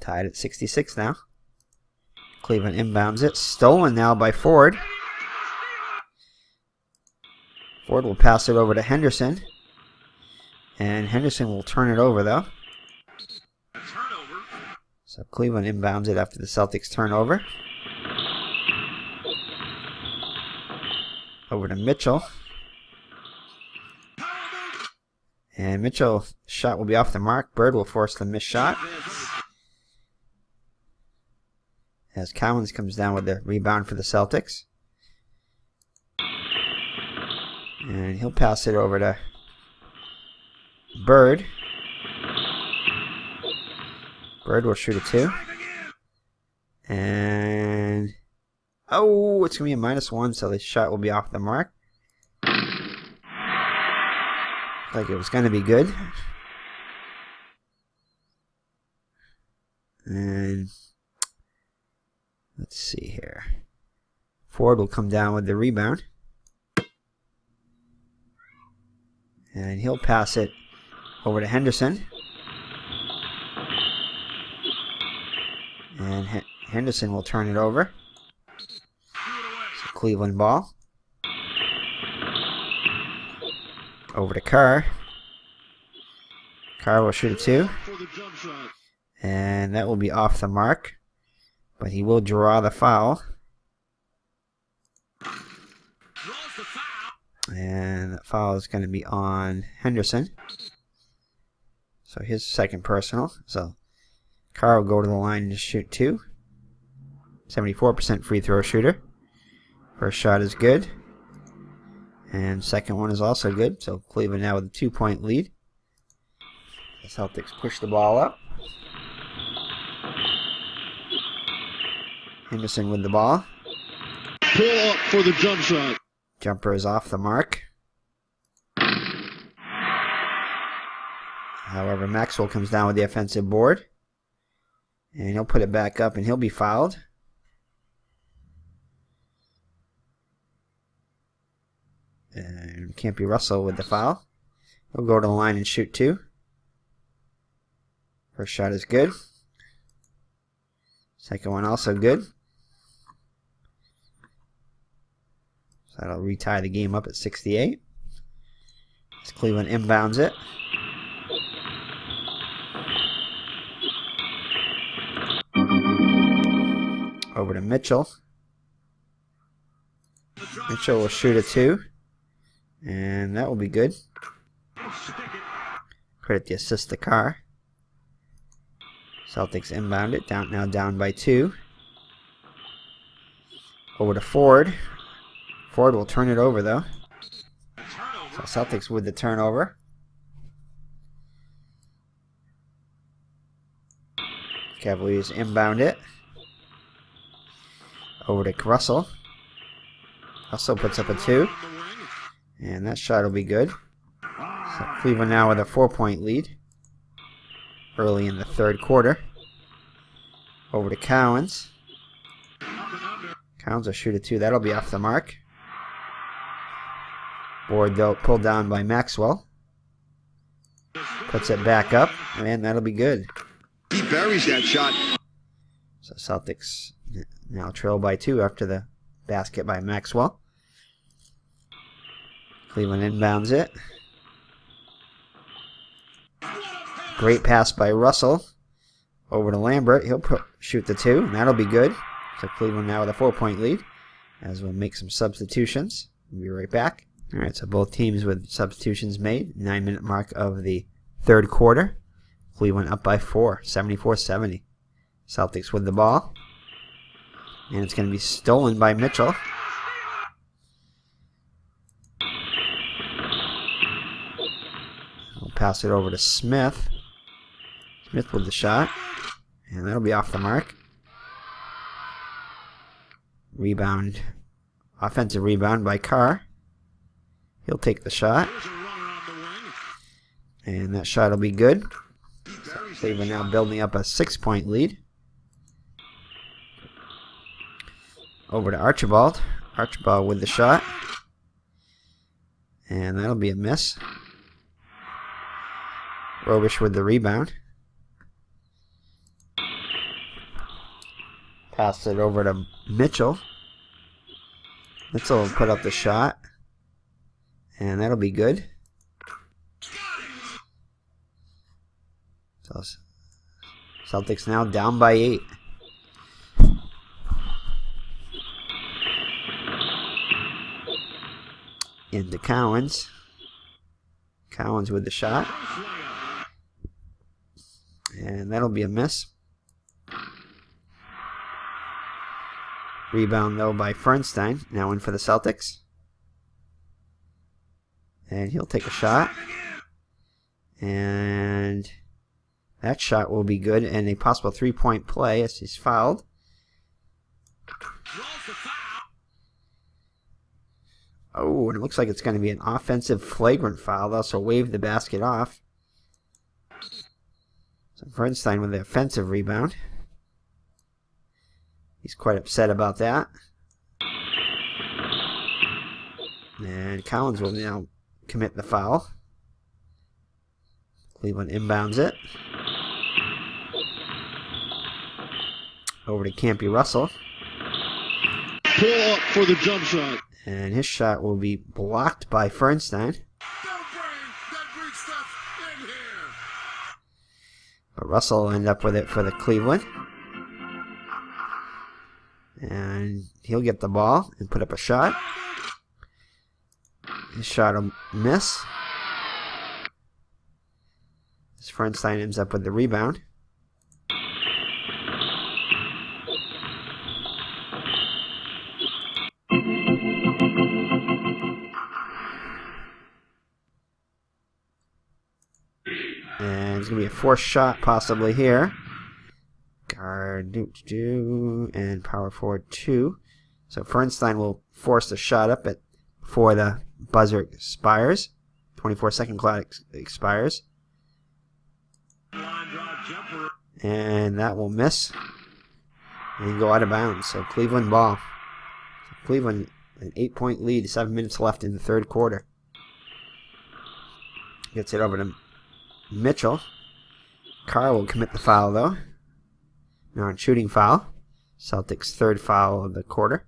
tied at 66 now. Cleveland inbounds it. Stolen now by Ford. Ford will pass it over to Henderson. And Henderson will turn it over, though. So Cleveland inbounds it after the Celtics turnover. Over to Mitchell. And Mitchell's shot will be off the mark. Bird will force the missed shot. As Cowens comes down with the rebound for the Celtics. And he'll pass it over to Bird. Bird will shoot a 2. And oh, it's going to be a -1, so the shot will be off the mark. Like it was going to be good. And let's see here. Ford will come down with the rebound. And he'll pass it over to Henderson. And Henderson will turn it over. So Cleveland ball. Over to Carr. Carr will shoot a 2. And that will be off the mark. But he will draw the foul. And that foul is going to be on Henderson. So his 2nd personal. So Carr will go to the line and just shoot 2. 74% free throw shooter. First shot is good. And second one is also good. So Cleveland now with a 2-point lead. The Celtics push the ball up. Henderson with the ball. Pull up for the jump shot. Jumper is off the mark. However, Maxwell comes down with the offensive board. And he'll put it back up and he'll be fouled. And Campy Russell with the foul. He'll go to the line and shoot 2. First shot is good. Second one also good. So that'll retie the game up at 68. As Cleveland inbounds it. Over to Mitchell. Mitchell will shoot a 2. And that will be good. Credit the assist to Carr. Celtics inbound it. Now down by 2. Over to Ford. Ford will turn it over though. So Celtics with the turnover. Cavaliers inbound it. Over to Russell. Russell puts up a 2. And that shot will be good. So Cleveland now with a 4-point lead. Early in the third quarter. Over to Cowens. Cowens will shoot a 2. That'll be off the mark. Board though pulled down by Maxwell. Puts it back up. And that'll be good. He buries that shot. So Celtics now trail by 2 after the basket by Maxwell. Cleveland inbounds it. Great pass by Russell. Over to Lambert. He'll shoot the 2, and that'll be good. So Cleveland now with a 4-point lead, as we'll make some substitutions. We'll be right back. All right, so both teams with substitutions made. 9-minute mark of the third quarter. Cleveland up by 4, 74-70. Celtics with the ball. And it's going to be stolen by Mitchell. We'll pass it over to Smith. Smith with the shot. And that'll be off the mark. Rebound. Offensive rebound by Carr. He'll take the shot. And that shot will be good. So Cleveland now building up a 6-point lead. Over to Archibald. Archibald with the shot. And that'll be a miss. Robish with the rebound. Pass it over to Mitchell. Mitchell will put up the shot. And that'll be good. So Celtics now down by 8. Into Cowens. Cowens with the shot. And that'll be a miss. Rebound though by Fernstein. Now in for the Celtics. And he'll take a shot. And that shot will be good. And a possible 3-point play as he's fouled. Oh, and it looks like it's going to be an offensive flagrant foul. They'll also wave the basket off. So Fernstein with the offensive rebound. He's quite upset about that. And Collins will now commit the foul. Cleveland inbounds it. Over to Campy Russell. Pull up for the jump shot. And his shot will be blocked by Fernstein. But Russell will end up with it for the Cleveland. And he'll get the ball and put up a shot. His shot will miss. As Fernstein ends up with the rebound. And it's going to be a forced shot possibly here. Guard, and power forward 2. So Fernstein will force the shot up before the buzzer expires. 24-second clock expires. And that will miss. And go out of bounds. So Cleveland ball. So Cleveland an 8-point lead. 7 minutes left in the third quarter. Gets it over to Mitchell. Carr will commit the foul, though. Non-shooting foul. Celtics' third foul of the quarter.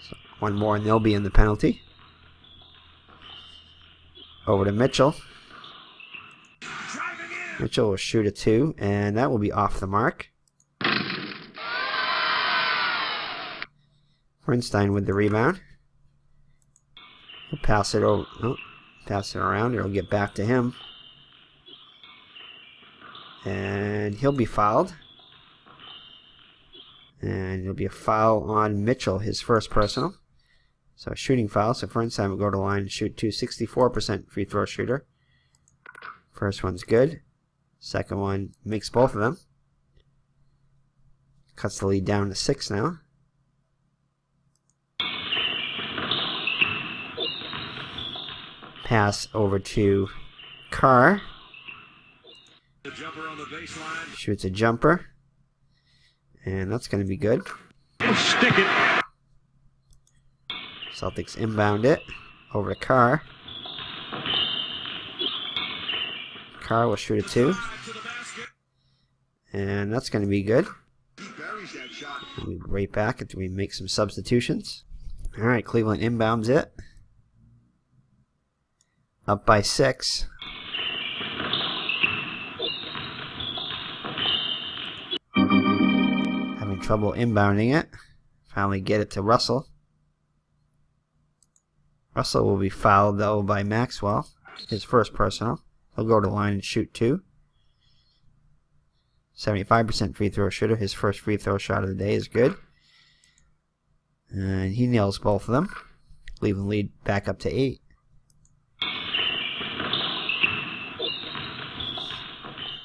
So one more and they'll be in the penalty. Over to Mitchell. Mitchell will shoot a 2, and that will be off the mark. Bernstein with the rebound. He'll pass it over. Oh, pass it around. It'll get back to him. And he'll be fouled. And it'll be a foul on Mitchell, his first personal. So a shooting foul. So Bernstein will go to the line and shoot 2. 64% free throw shooter. First one's good. Second one makes both of them. Cuts the lead down to 6 now. Pass over to Carr. Shoots a jumper. And that's going to be good. Stick it. Celtics inbound it. Over to Carr. Carr will shoot a 2. And that's going to be good. We'll be right back after we make some substitutions. Alright, Cleveland inbounds it. Up by 6. Having trouble inbounding it. Finally get it to Russell. Russell will be fouled, though, by Maxwell. His first personal. He'll go to the line and shoot 2. 75% free throw shooter. His first free throw shot of the day is good. And he nails both of them. Cleveland lead back up to 8.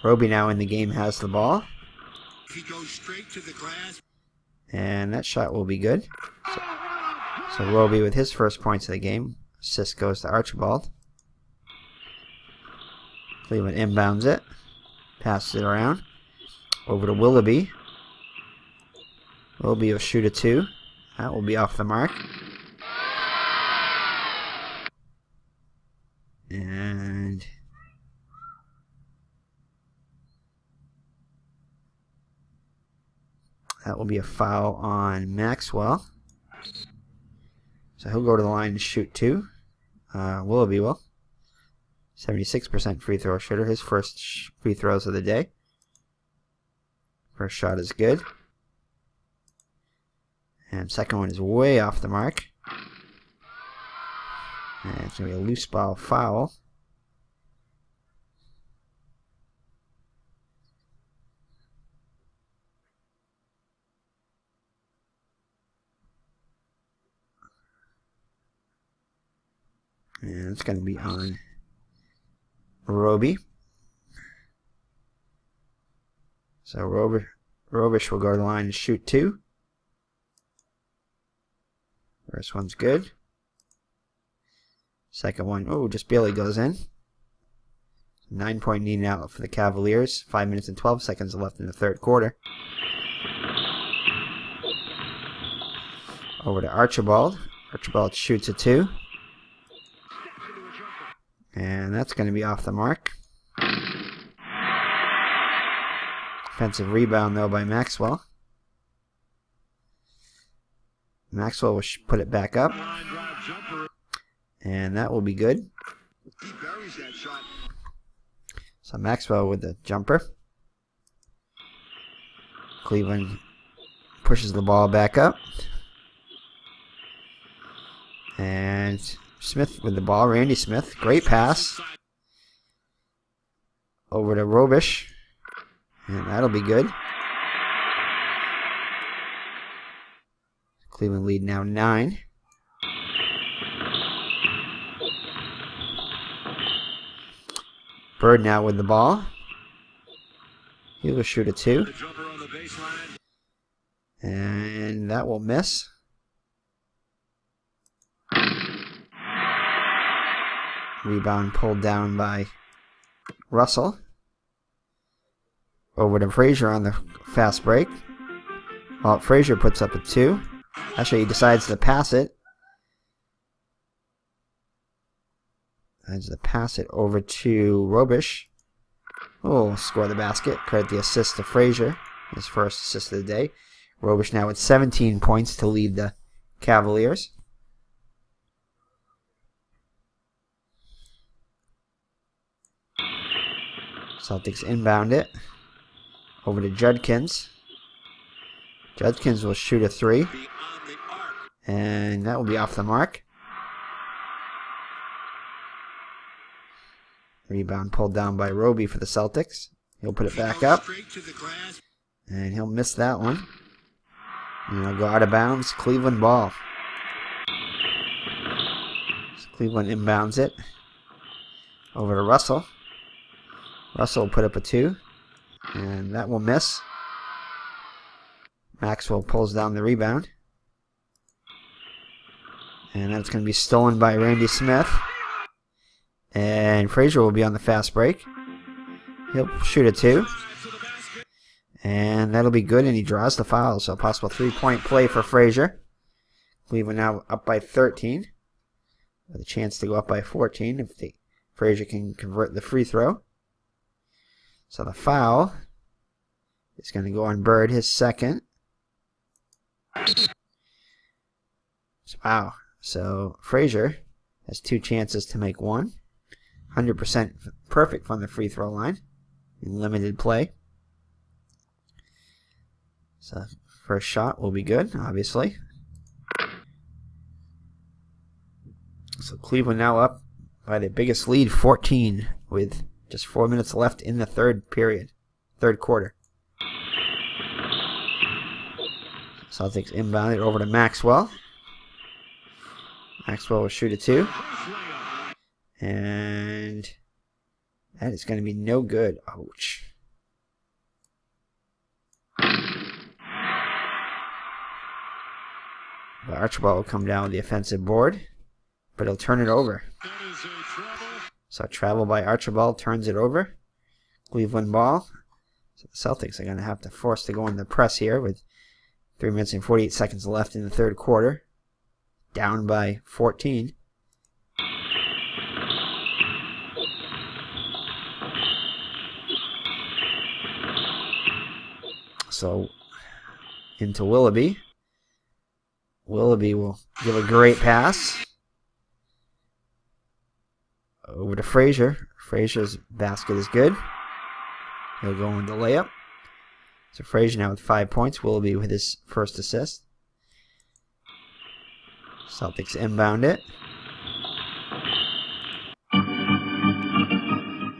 Roby now in the game has the ball. He goes straight to the glass. And that shot will be good. So Roby with his first points of the game. Assist goes to Archibald. Cleveland inbounds it. Passes it around. Over to Willoughby. Willoughby will shoot a 2. That will be off the mark. And that will be a foul on Maxwell. So he'll go to the line and shoot 2. Willoughby will. 76% free throw shooter. His first free throws of the day. First shot is good. And second one is way off the mark. And it's going to be a loose ball foul. And it's going to be on Roby. So Robish will go to the line and shoot 2. First one's good. Second one, oh, just barely goes in. 9-point lead now for the Cavaliers. 5 minutes and 12 seconds left in the third quarter. Over to Archibald. Archibald shoots a 2. And that's going to be off the mark. Defensive rebound, though, by Maxwell. Maxwell will put it back up. And that will be good. So Maxwell with the jumper. Cleveland pushes the ball back up. And Smith with the ball. Randy Smith. Great pass. Over to Robish. And that'll be good. Cleveland lead now 9. Bird now with the ball. He will shoot a 2. And that will miss. Rebound pulled down by Russell. Over to Frazier on the fast break. Well, Frazier puts up a 2. Actually, he decides to pass it. As to pass it over to Robish. Oh, score the basket. Credit the assist to Frazier. His first assist of the day. Robish now with 17 points to lead the Cavaliers. Celtics inbound it. Over to Judkins. Judkins will shoot a 3. And that will be off the mark. Rebound pulled down by Roby for the Celtics. He'll put it back up. And he'll miss that one. And he'll go out of bounds. Cleveland ball. So Cleveland inbounds it. Over to Russell. Russell will put up a 2. And that will miss. Maxwell pulls down the rebound. And that's going to be stolen by Randy Smith. And Frazier will be on the fast break. He'll shoot a 2. And that'll be good, and he draws the foul. So a possible 3-point play for Frazier. Cleveland now up by 13. With a chance to go up by 14 if Frazier can convert the free throw. So the foul is going to go on Bird, his second. Wow. So Frazier has 2 chances to make 1. 100% perfect from the free throw line in limited play. So first shot will be good, obviously. So Cleveland now up by the biggest lead, 14, with just 4 minutes left in the third quarter. Celtics inbound it over to Maxwell. Maxwell will shoot a 2. And that is going to be no good. Ouch. But Archibald will come down with the offensive board, but he'll turn it over. So travel by Archibald turns it over. Cleveland ball. So the Celtics are going to have to force to go in the press here with 3 minutes and 48 seconds left in the third quarter. Down by 14. So into Willoughby. Willoughby will give a great pass. Over to Frazier. Frazier's basket is good. He'll go into layup. So Frazier now with 5 points. Willoughby with his first assist. Celtics inbound it.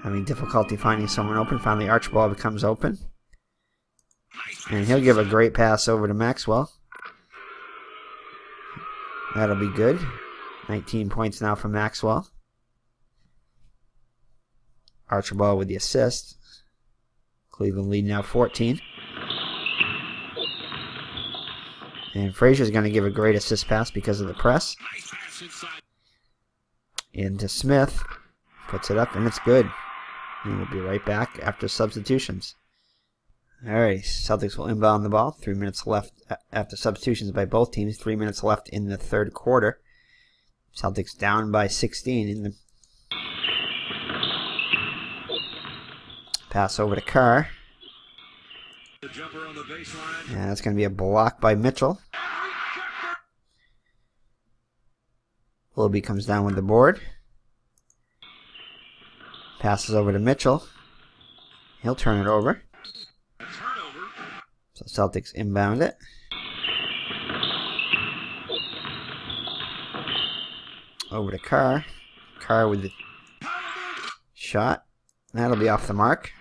Having difficulty finding someone open. Finally Archibald becomes open. And he'll give a great pass over to Maxwell. That'll be good. 19 points now for Maxwell. Archibald with the assist. Cleveland lead now 14. And Frazier's going to give a great assist pass because of the press. Into Smith. Puts it up, and it's good. And we'll be right back after substitutions. Alright, Celtics will inbound the ball. 3 minutes left after substitutions by both teams. 3 minutes left in the third quarter. Celtics down by 16 in the pass over to Carr. And that's going to be a block by Mitchell. Willoughby comes down with the board. Passes over to Mitchell. He'll turn it over. So Celtics inbound it. Over to Carr. Carr with the shot. That'll be off the mark.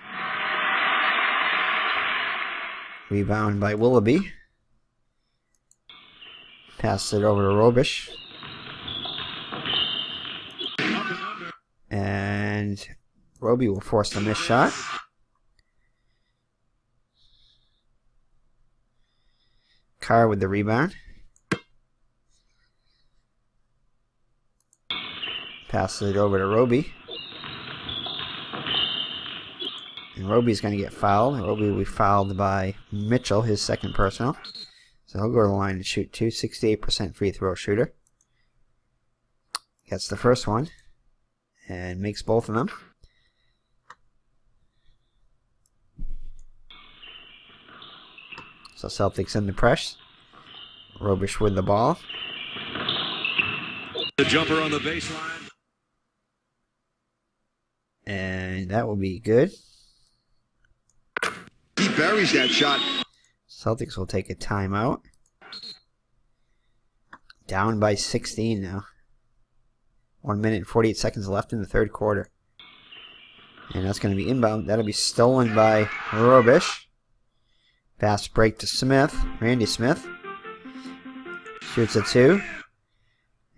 Rebound by Willoughby. Passes it over to Robish. And Roby will force the missed shot. Carr with the rebound. Passes it over to Roby. And Roby's going to get fouled. Roby will be fouled by Mitchell, his second personal. So he'll go to the line and shoot 2. 68% free throw shooter. Gets the first one. And makes both of them. So Celtics in the press. Robish with the ball. The jumper on the baseline. And that will be good. He buries that shot. Celtics will take a timeout. Down by 16 now. 1 minute and 48 seconds left in the third quarter. And that's going to be inbound. That'll be stolen by Robish. Fast break to Smith. Randy Smith. Shoots a 2.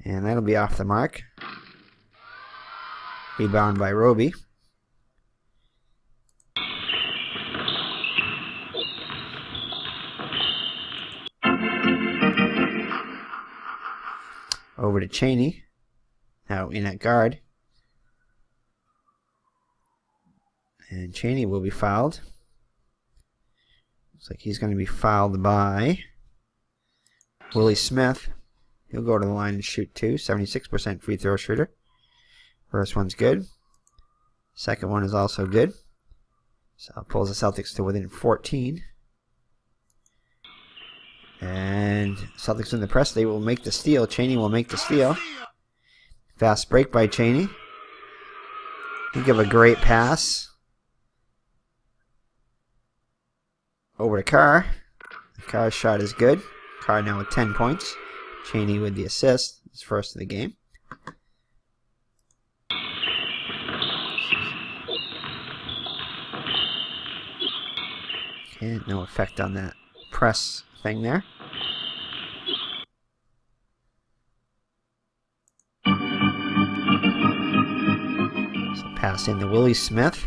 And that'll be off the mark. Rebound by Roby. Over to Chaney. Now in at guard. And Chaney will be fouled. Looks like he's going to be fouled by Willie Smith. He'll go to the line and shoot 2. 76% free throw shooter. First one's good. Second one is also good. So pulls the Celtics to within 14. And Celtics in the press. They will make the steal. Chaney will make the steal. Fast break by Chaney. He'll give a great pass. Over to Carr. Carr's shot is good. Carr now with 10 points. Chaney with the assist. His first of the game. Okay, no effect on that press thing there. So pass into Willie Smith.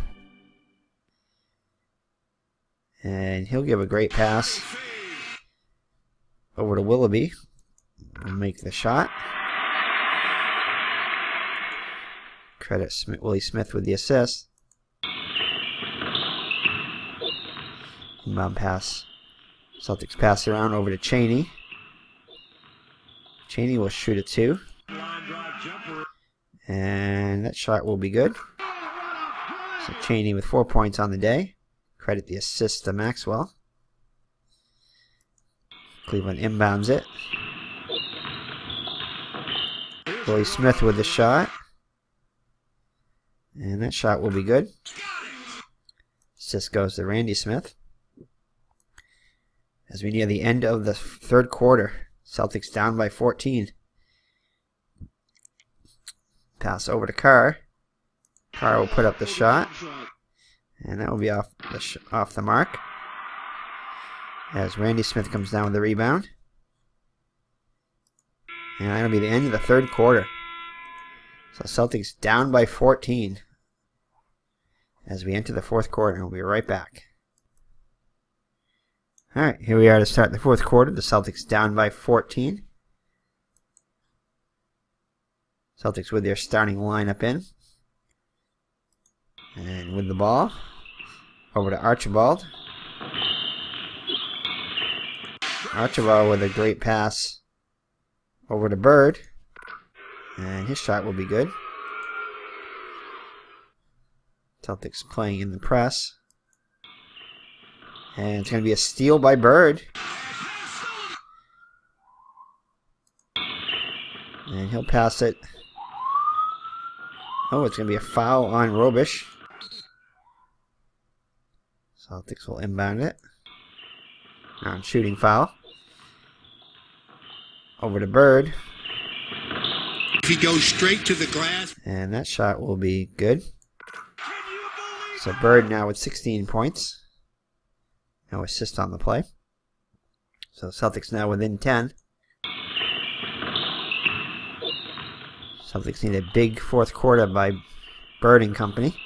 And he'll give a great pass over to Willoughby. Will make the shot. Credit Willie Smith with the assist. Inbound pass. Celtics pass around over to Chaney. Chaney will shoot a 2. And that shot will be good. So Chaney with 4 points on the day. Credit the assist to Maxwell. Cleveland inbounds it. Willie Smith with the shot. And that shot will be good. Assist goes to Randy Smith. As we near the end of the third quarter, Celtics down by 14. Pass over to Carr. Carr will put up the shot. And that will be off the mark. As Randy Smith comes down with the rebound. And that'll be the end of the third quarter. So Celtics down by 14. As we enter the fourth quarter. We'll be right back. Alright, here we are to start the fourth quarter. The Celtics down by 14. Celtics with their starting lineup in. And with the ball, over to Archibald. Archibald with a great pass over to Bird. And his shot will be good. Celtics playing in the press. And it's going to be a steal by Bird. And he'll pass it. Oh, it's going to be a foul on Robish. Celtics will inbound it. Non-shooting foul. Over to Bird. He goes straight to the glass. And that shot will be good. So Bird now with 16 points. No assist on the play. So Celtics now within 10. Celtics need a big fourth quarter by Bird and company.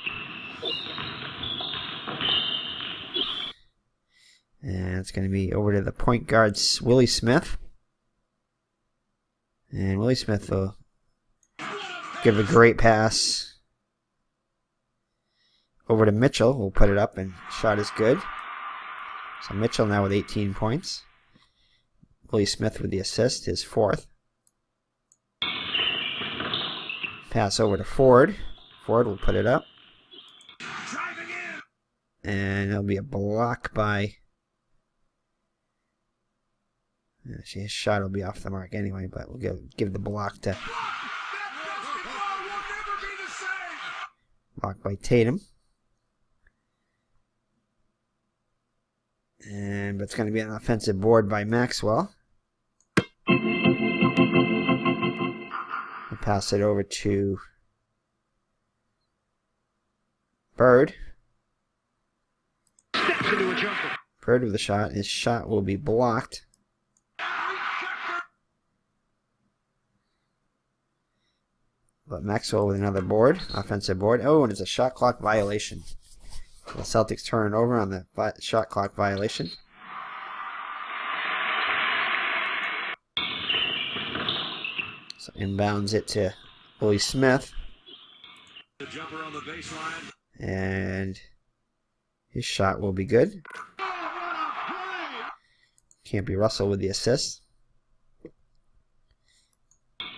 And it's going to be over to the point guard, Willie Smith. And Willie Smith will give a great pass over to Mitchell. We'll put it up, and shot is good. So Mitchell now with 18 points. Willie Smith with the assist, his fourth. Pass over to Ford. Ford will put it up. And it'll be a block by... His shot will be off the mark anyway, but we'll give the block to... Block by Tatum. But it's going to be an offensive board by Maxwell. We'll pass it over to Bird. Bird with the shot. His shot will be blocked. But Maxwell with another board, offensive board. Oh, and it's a shot clock violation. The Celtics turn it over on the shot clock violation. So inbounds it to Willie Smith. The jumper on the baseline. And his shot will be good. Can't be Russell with the assist.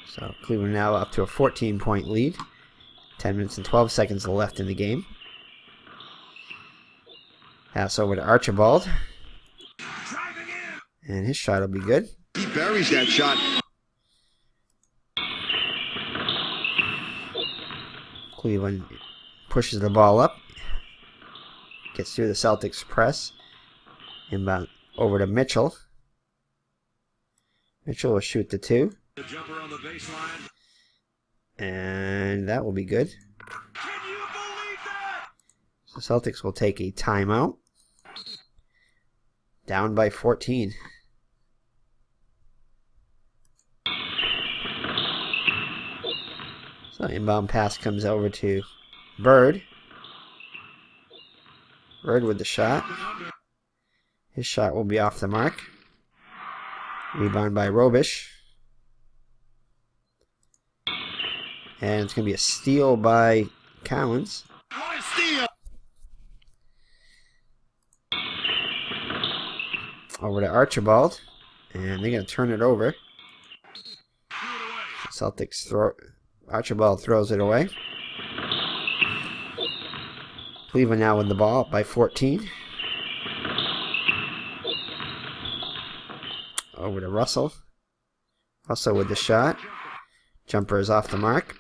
So Cleveland now up to a 14-point lead. 10 minutes and 12 seconds left in the game. Pass over to Archibald. And his shot will be good. He buries that shot. Cleveland pushes the ball up. Gets through the Celtics press. Inbound over to Mitchell. Mitchell will shoot the two. The jumper on the baseline. And that will be good. Can you believe that? The Celtics will take a timeout. Down by 14. So inbound pass comes over to Bird. Bird with the shot. His shot will be off the mark. Rebound by Robish. And it's going to be a steal by Collins. What a steal! Over to Archibald. And they're going to turn it over. Celtics throw. Archibald throws it away. Cleveland now with the ball up by 14. Over to Russell. Russell with the shot. Jumper is off the mark.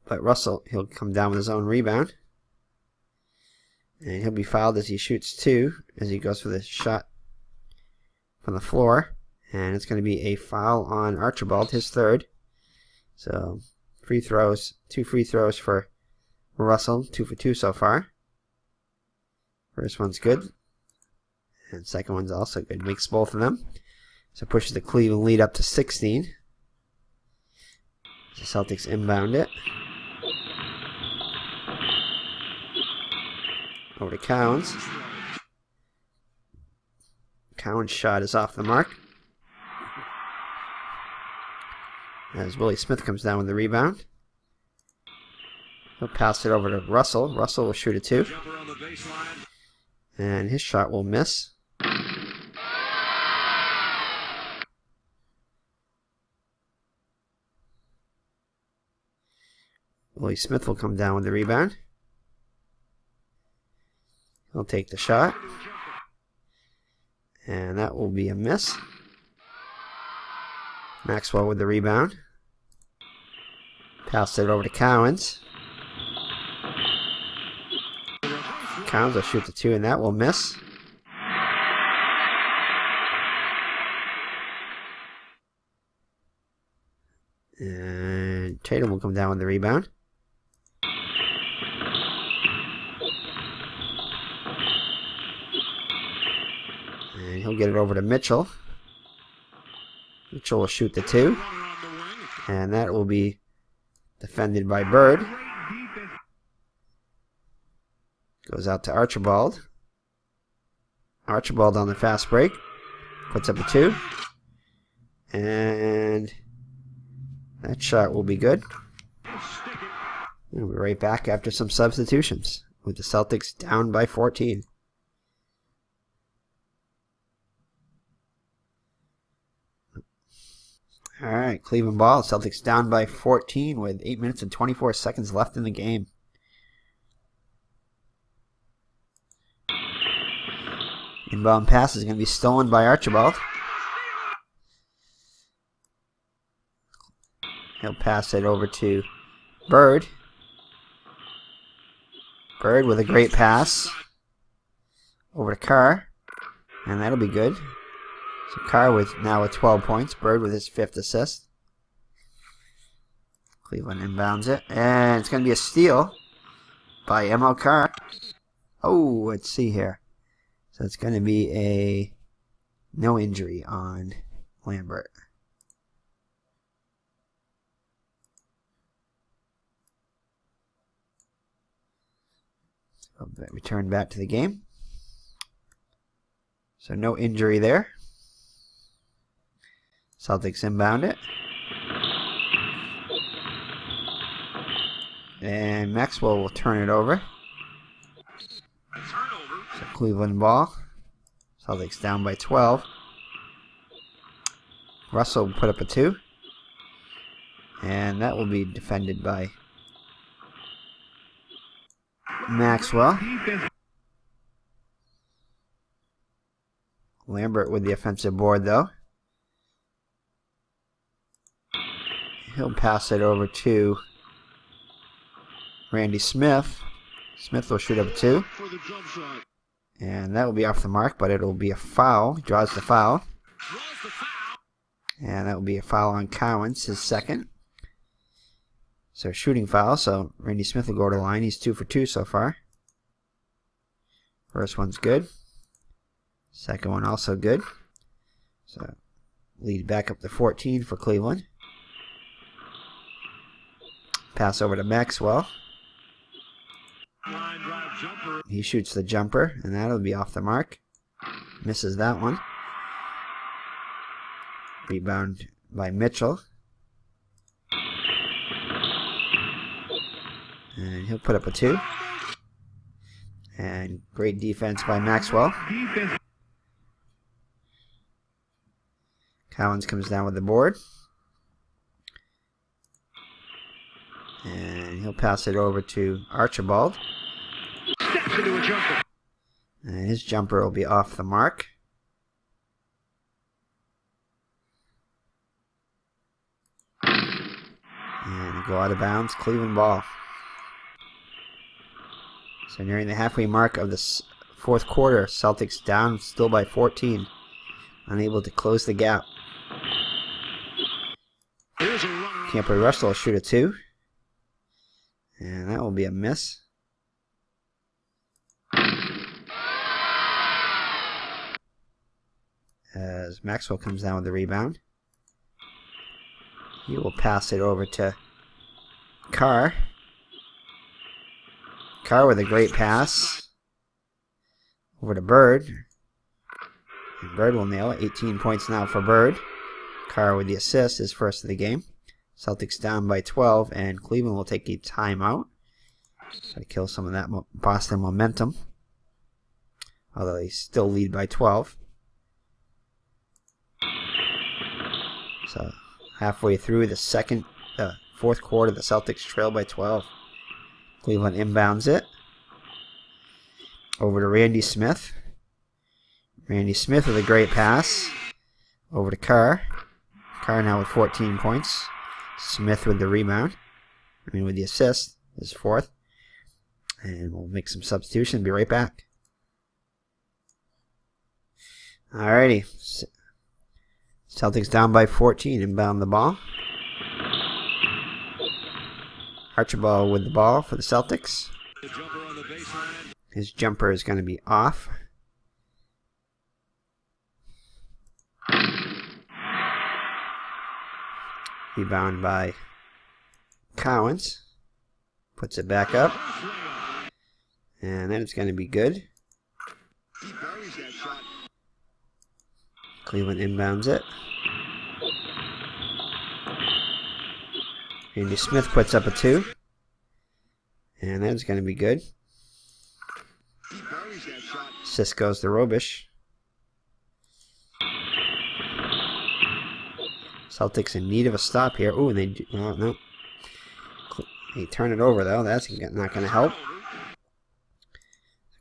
But Russell, he'll come down with his own rebound. And he'll be fouled as he shoots two, as he goes for the shot from the floor. And it's going to be a foul on Archibald, his third. So, free throws, 2 free throws for Russell, 2 for 2 so far. First one's good. And second one's also good. Makes both of them. So pushes the Cleveland lead up to 16. The Celtics inbound it. Over to Collins. Collins' shot is off the mark. As Willie Smith comes down with the rebound. He'll pass it over to Russell. Russell will shoot a two. And his shot will miss. Willie Smith will come down with the rebound. He'll take the shot. And that will be a miss. Maxwell with the rebound. Pass it over to Collins. Collins will shoot the two, and that will miss. And Tatum will come down with the rebound. And he'll get it over to Mitchell. Mitchell will shoot the two. And that will be defended by Bird. Goes out to Archibald. Archibald on the fast break. Puts up a two. And that shot will be good. We'll be right back after some substitutions with the Celtics down by 14. All right, Cleveland ball. Celtics down by 14 with 8 minutes and 24 seconds left in the game. Inbound pass is going to be stolen by Archibald. He'll pass it over to Bird. Bird with a great pass. Over to Carr. And that'll be good. So Carr now with 12 points. Bird with his 5th assist. Cleveland inbounds it. And it's going to be a steal by ML Carr. Oh, let's see here. So it's going to be a no injury on Lambert. So return back to the game. So no injury there. Celtics inbound it. And Maxwell will turn it over. So Cleveland ball. Celtics down by 12. Russell will put up a 2. And that will be defended by Maxwell. Lambert with the offensive board, though. He'll pass it over to Randy Smith. Smith will shoot up a 2. And that will be off the mark, but it'll be a foul. He draws the foul. And that will be a foul on Cowens, his 2nd. So shooting foul, so Randy Smith will go to the line. He's 2 for 2 so far. First one's good. Second one also good. So lead back up to 14 for Cleveland. Pass over to Maxwell. He shoots the jumper, and that'll be off the mark. Misses that one. Rebound by Mitchell. And he'll put up a 2. And great defense by Maxwell. Cowens comes down with the board. And he'll pass it over to Archibald. Steps into a jumper. And his jumper will be off the mark. And go out of bounds. Cleveland ball. So nearing the halfway mark of the 4th quarter, Celtics down still by 14. Unable to close the gap. Camper Russell will shoot a 2. And that will be a miss. As Maxwell comes down with the rebound. He will pass it over to Carr. Carr with a great pass. Over to Bird. And Bird will nail it. 18 points now for Bird. Carr with the assist, his first of the game. Celtics down by 12, and Cleveland will take a timeout. Try to kill some of that Boston momentum. Although they still lead by 12. So halfway through the 4th quarter, the Celtics trail by 12. Cleveland inbounds it. Over to Randy Smith. Randy Smith with a great pass. Over to Carr. Carr now with 14 points. Smith with the rebound. With the assist. His 4th. And we'll make some substitution. Be right back. Alrighty. Celtics down by 14. Inbound the ball. Archibald with the ball for the Celtics. His jumper is going to be off. Rebound by Cowens. Puts it back up. And then it's going to be good. Cleveland inbounds it. Randy Smith puts up a 2. And that's going to be good. Assist goes to Robish. Celtics in need of a stop here. Ooh, and they do, well, no. They turn it over, though. That's not going to help.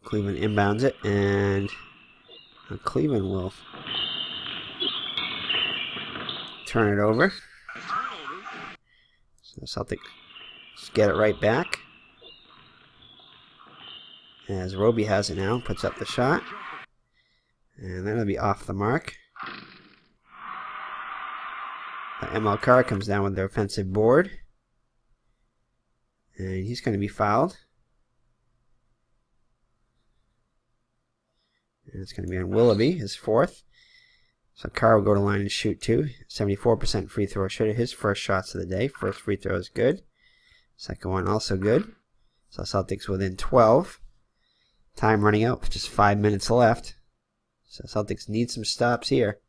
Cleveland inbounds it, and Cleveland will turn it over. So Celtics get it right back. As Roby has it now, puts up the shot. And that'll be off the mark. ML Carr comes down with the offensive board. And he's going to be fouled. And it's going to be on Willoughby, his fourth. So Carr will go to line and shoot too. 74% free throw shooter. His first shots of the day. First free throw is good. Second one also good. So Celtics within 12. Time running out. Just 5 minutes left. So Celtics need some stops here.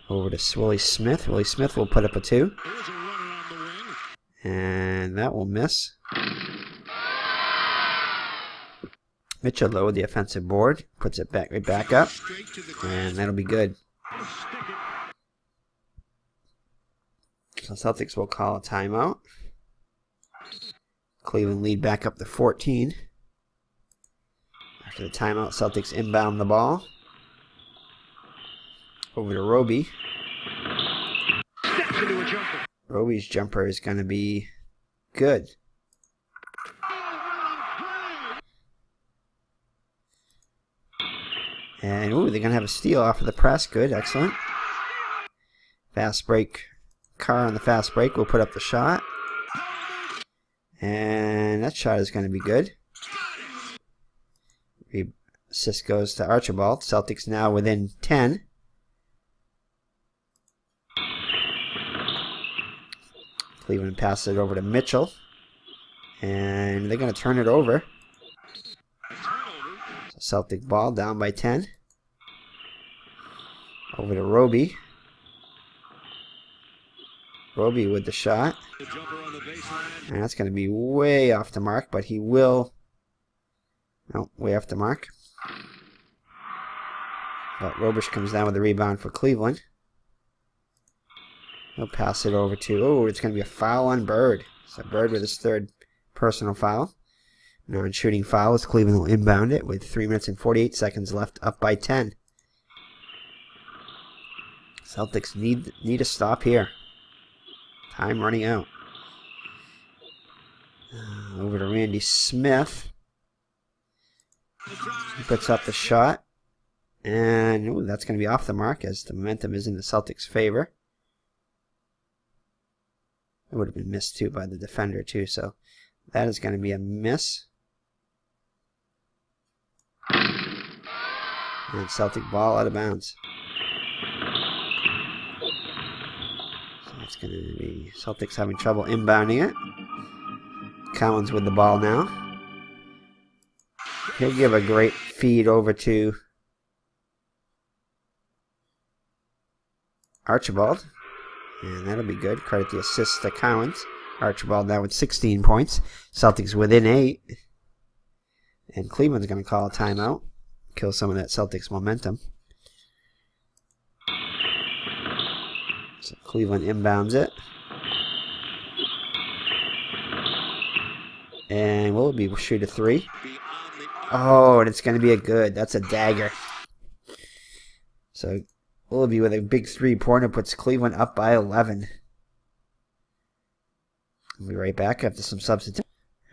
Over to Willie Smith. Willie Smith will put up a 2. And that will miss. Mitchell lowered the offensive board. Puts it right back up. And that'll be good. So Celtics will call a timeout. Cleveland lead back up to 14. After the timeout, Celtics inbound the ball. Over to Roby. Roby's jumper is going to be good. And ooh, they're going to have a steal off of the press. Good, excellent. Fast break. Carr on the fast break will put up the shot. And that shot is going to be good. Assist goes to Archibald. Celtics now within 10. Cleveland passes it over to Mitchell. And they're going to turn it over. So Celtic ball down by 10. Over to Roby. Roby with the shot. And that's going to be way off the mark, but he will. No, way off the mark. But Robish comes down with the rebound for Cleveland. He'll pass it over to, oh, it's going to be a foul on Bird. So Bird with his third personal foul. Non-shooting foul as Cleveland will inbound it with 3 minutes and 48 seconds left, up by 10. Celtics need a stop here. Time running out. Over to Randy Smith. He puts up the shot. And ooh, that's going to be off the mark as the momentum is in the Celtics' favor. It would have been missed too by the defender too, so that is going to be a miss. And Celtic ball out of bounds. So it's going to be Celtics having trouble inbounding it. Collins with the ball now. He'll give a great feed over to Archibald. And that'll be good. Credit the assist to Collins. Archibald now with 16 points. Celtics within 8. And Cleveland's going to call a timeout. Kill some of that Celtics momentum. So Cleveland inbounds it. And Willoughby will shoot a 3. Oh, and it's going to be a good. That's a dagger. So Willoughby with a big 3-pointer puts Cleveland up by 11. We'll be right back after some substitution.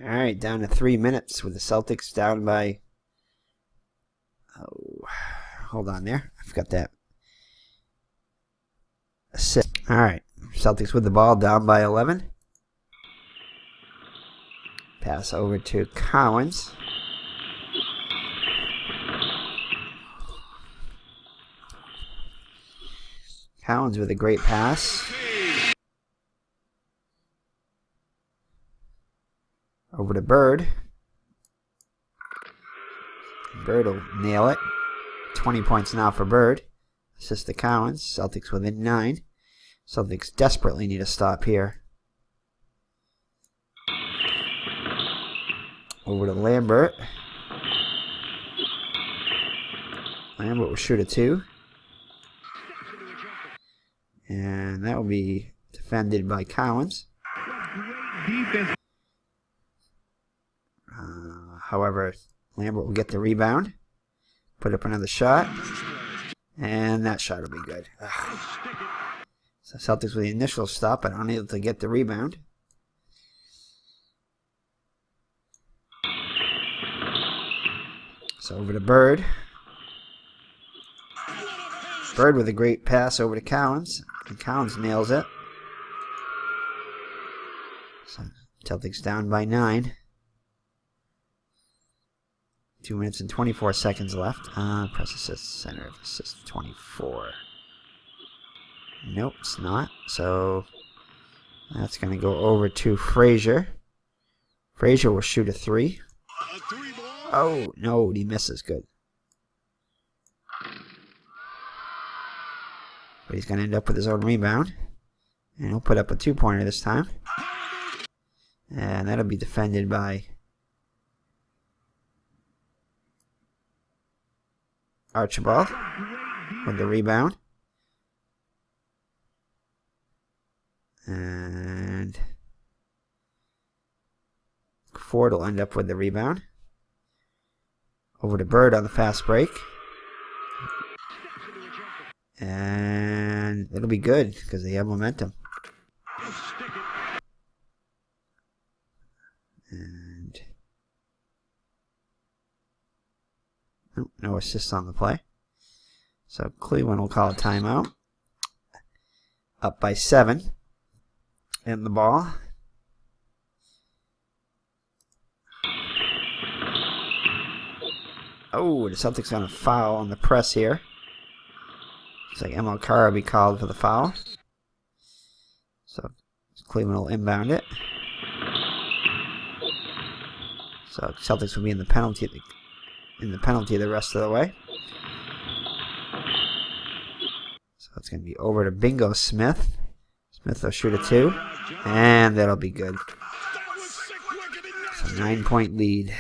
All right, down to 3 minutes with the Celtics down by... Oh, hold on there. I forgot that. Assist. All right, Celtics with the ball down by 11. Pass over to Collins. Collins with a great pass. Over to Bird. Bird will nail it. 20 points now for Bird. Assist to Collins. Celtics within 9. Celtics desperately need a stop here. Over to Lambert. Lambert will shoot a 2. And that will be defended by Cowens. However, Lambert will get the rebound. Put up another shot. And that shot will be good. Ugh. So Celtics with the initial stop, but unable to get the rebound. So over to Bird. Bird with a great pass over to Cowens. And Cowens nails it. So Celtics down by 9. 2 minutes and 24 seconds left. Press assist, center of assist 24. Nope, it's not. So that's going to go over to Frazier. Frazier will shoot a 3. Oh, no, he misses. Good. But he's going to end up with his own rebound. And he'll put up a 2-pointer this time. And that'll be defended by Archibald with the rebound. And Ford will end up with the rebound. Over to Bird on the fast break. And it'll be good because they have momentum. And no assists on the play. So Cleveland will call a timeout. Up by 7. In the ball. Oh, the Celtics on a foul on the press here. Looks like MLK will be called for the foul. So Cleveland will inbound it. So Celtics will be in the penalty the rest of the way. So it's going to be over to Bingo Smith. Smith will shoot a 2. And that'll be good. So 9-point lead.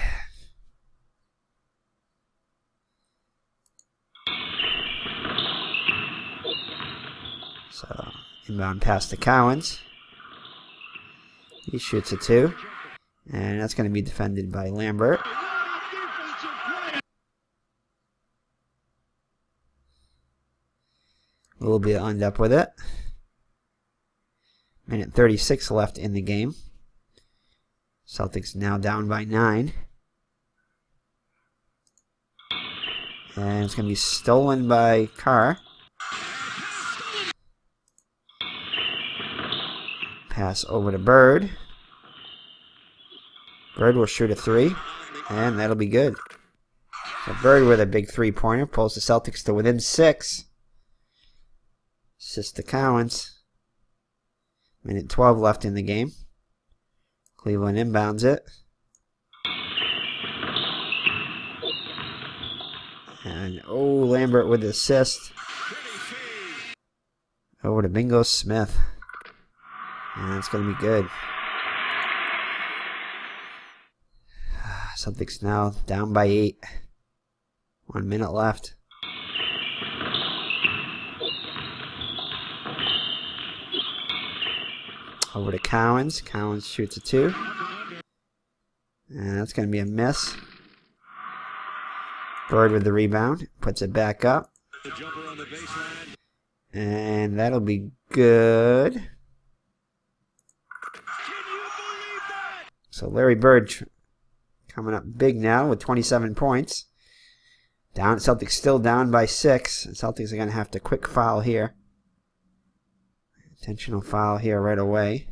So inbound pass to Cowens. He shoots a 2. And that's going to be defended by Lambert. We'll be end up with it. Minute 36 left in the game. Celtics now down by 9. And it's going to be stolen by Carr. Pass over to Bird. Bird will shoot a 3. And that'll be good. So Bird with a big 3-pointer pulls the Celtics to within 6. Assist to Cowens. Minute 12 left in the game. Cleveland inbounds it. And, Lambert with the assist. Over to Bingo Smith. And it's going to be good. Celtics now down by 8. 1 minute left. Over to Cowens. Cowens shoots a 2. And that's going to be a miss. Bird with the rebound. Puts it back up. And that'll be good. So Larry Bird coming up big now with 27 points. Celtics still down by 6. Celtics are going to have to quick foul here. Intentional foul here right away.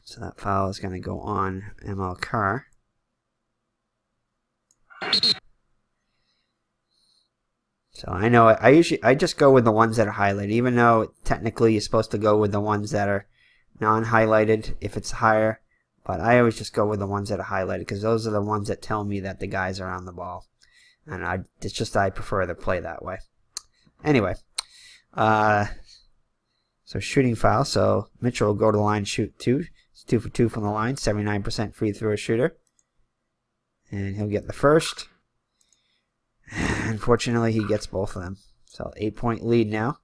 So that foul is going to go on MLK. So I know I just go with the ones that are highlighted, even though technically you're supposed to go with the ones that are non-highlighted if it's higher. But I always just go with the ones that are highlighted because those are the ones that tell me that the guys are on the ball. And I prefer to play that way. Anyway. So shooting foul. So Mitchell will go to the line, shoot 2. It's 2 for 2 from the line. 79% free throw shooter. And he'll get the first. Unfortunately, he gets both of them. So 8-point lead now.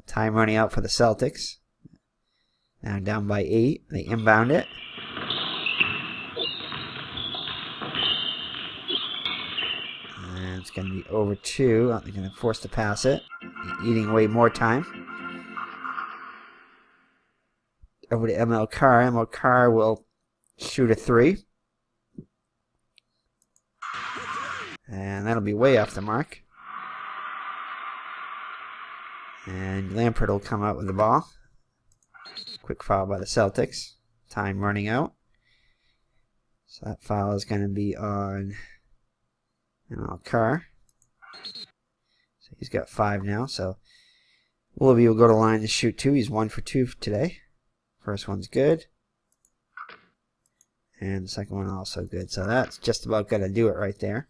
Time running out for the Celtics. Now down by 8. They inbound it. And it's going to be over 2. They're going to force to pass it. Eating away more time. Over to ML Carr. ML Carr will shoot a 3. And that'll be way off the mark. And Lampert will come out with the ball. Quick foul by the Celtics. Time running out. So that foul is going to be on ML Carr. So he's got 5 now. So Willoughby will go to the line to shoot 2. He's 1 for 2 today. First one's good. And the second one also good. So that's just about going to do it right there.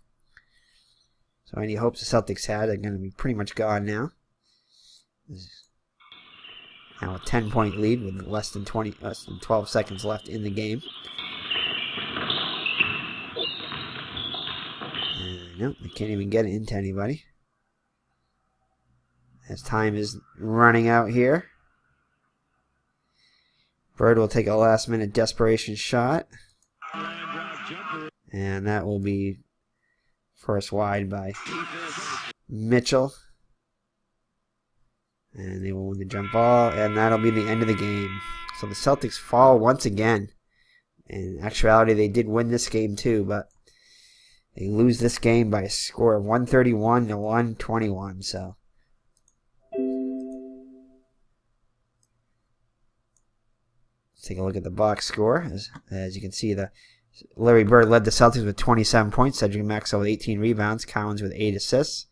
So any hopes the Celtics had are going to be pretty much gone now. Now a 10-point lead with less than 12 seconds left in the game. And no, they can't even get it into anybody. As time is running out here. Bird will take a last-minute desperation shot. And that will be first wide by Mitchell. And they will win the jump ball. And that'll be the end of the game. So the Celtics fall once again. In actuality, they did win this game too. But they lose this game by a score of 131 to 121. So let's take a look at the box score. As you can see, Larry Bird led the Celtics with 27 points. Cedric Maxwell with 18 rebounds. Collins with 8 assists.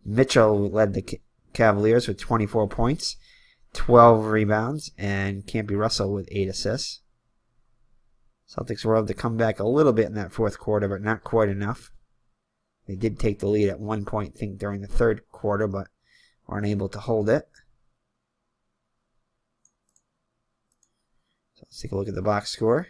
Mitchell led the Cavaliers with 24 points, 12 rebounds, and Campy Russell with 8 assists. Celtics were able to come back a little bit in that fourth quarter, but not quite enough. They did take the lead at one point, I think, during the third quarter, but weren't able to hold it. So let's take a look at the box score.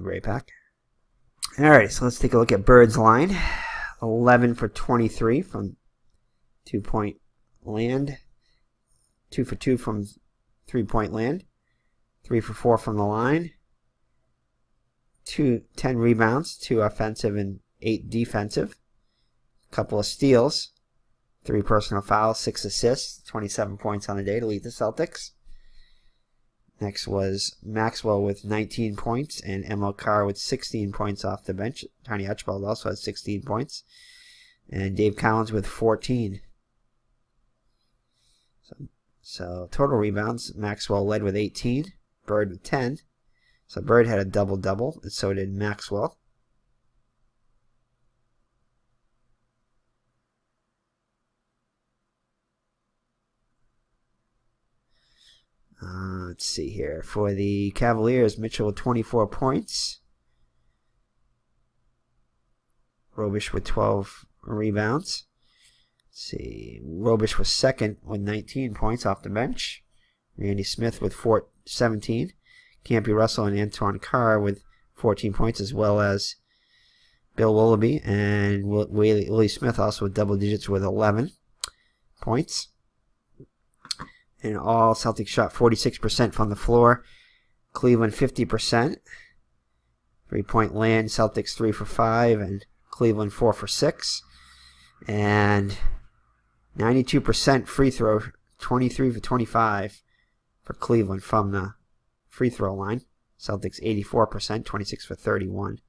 Great pack. Alright, so let's take a look at Bird's line. 11 for 23 from 2-point land. 2 for 2 from 3-point land. 3 for 4 from the line. 10 rebounds, 2 offensive and 8 defensive. Couple of steals. 3 personal fouls, 6 assists, 27 points on the day to lead the Celtics. Next was Maxwell with 19 points and ML Carr with 16 points off the bench. Tiny Archibald also has 16 points. And Dave Collins with 14. So total rebounds, Maxwell led with 18. Bird with 10. So Bird had a double-double, and so did Maxwell. Let's see here. For the Cavaliers, Mitchell with 24 points. Robish with 12 rebounds. Let's see. Robish was second with 19 points off the bench. Randy Smith with 17. Campy Russell and Antoine Carr with 14 points, as well as Bill Willoughby. And Willie Smith also with double digits with 11 points. And all Celtics shot 46% from the floor. Cleveland 50%. 3-point land, Celtics 3 for 5, and Cleveland 4 for 6. And 92% free throw, 23 for 25 for Cleveland from the free throw line. Celtics 84%, 26 for 31.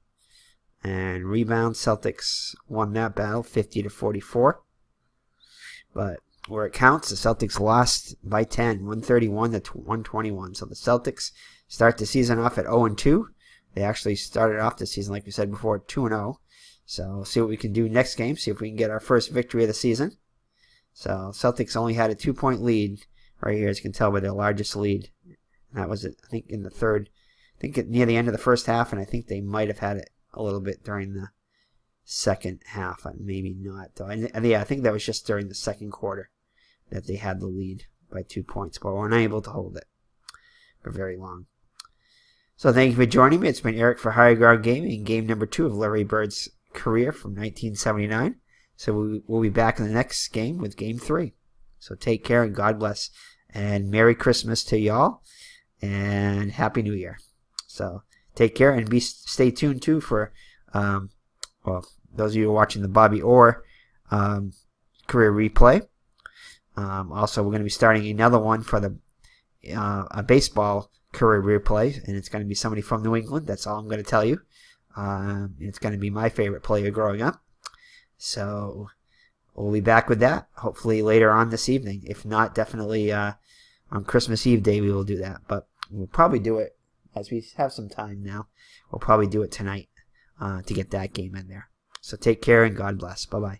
And rebounds, Celtics won that battle 50 to 44. But where it counts, the Celtics lost by 10, 131 to 121. So the Celtics start the season off at 0-2. They actually started off the season, like we said before, 2-0. So we'll see what we can do next game, see if we can get our first victory of the season. So Celtics only had a 2-point lead right here, as you can tell by their largest lead. And that was, I think, in the third, near the end of the first half, and I think they might have had it a little bit during the second half. Maybe not, though. I think that was just during the second quarter that they had the lead by 2 points, but were unable to hold it for very long. So thank you for joining me. It's been Eric for Higher Ground Gaming in game number 2 of Larry Bird's career from 1979. So we'll be back in the next game with game 3. So take care and God bless. And Merry Christmas to y'all. And Happy New Year. So take care and stay tuned too for, those of you who are watching the Bobby Orr career replay. Also, we're going to be starting another one for the a baseball career replay, and it's going to be somebody from New England. That's all I'm going to tell you. It's going to be my favorite player growing up. So we'll be back with that hopefully later on this evening. If not, definitely on Christmas Eve day we will do that. But we'll probably do it, as we have some time now, we'll probably do it tonight to get that game in there. So take care and God bless. Bye-bye.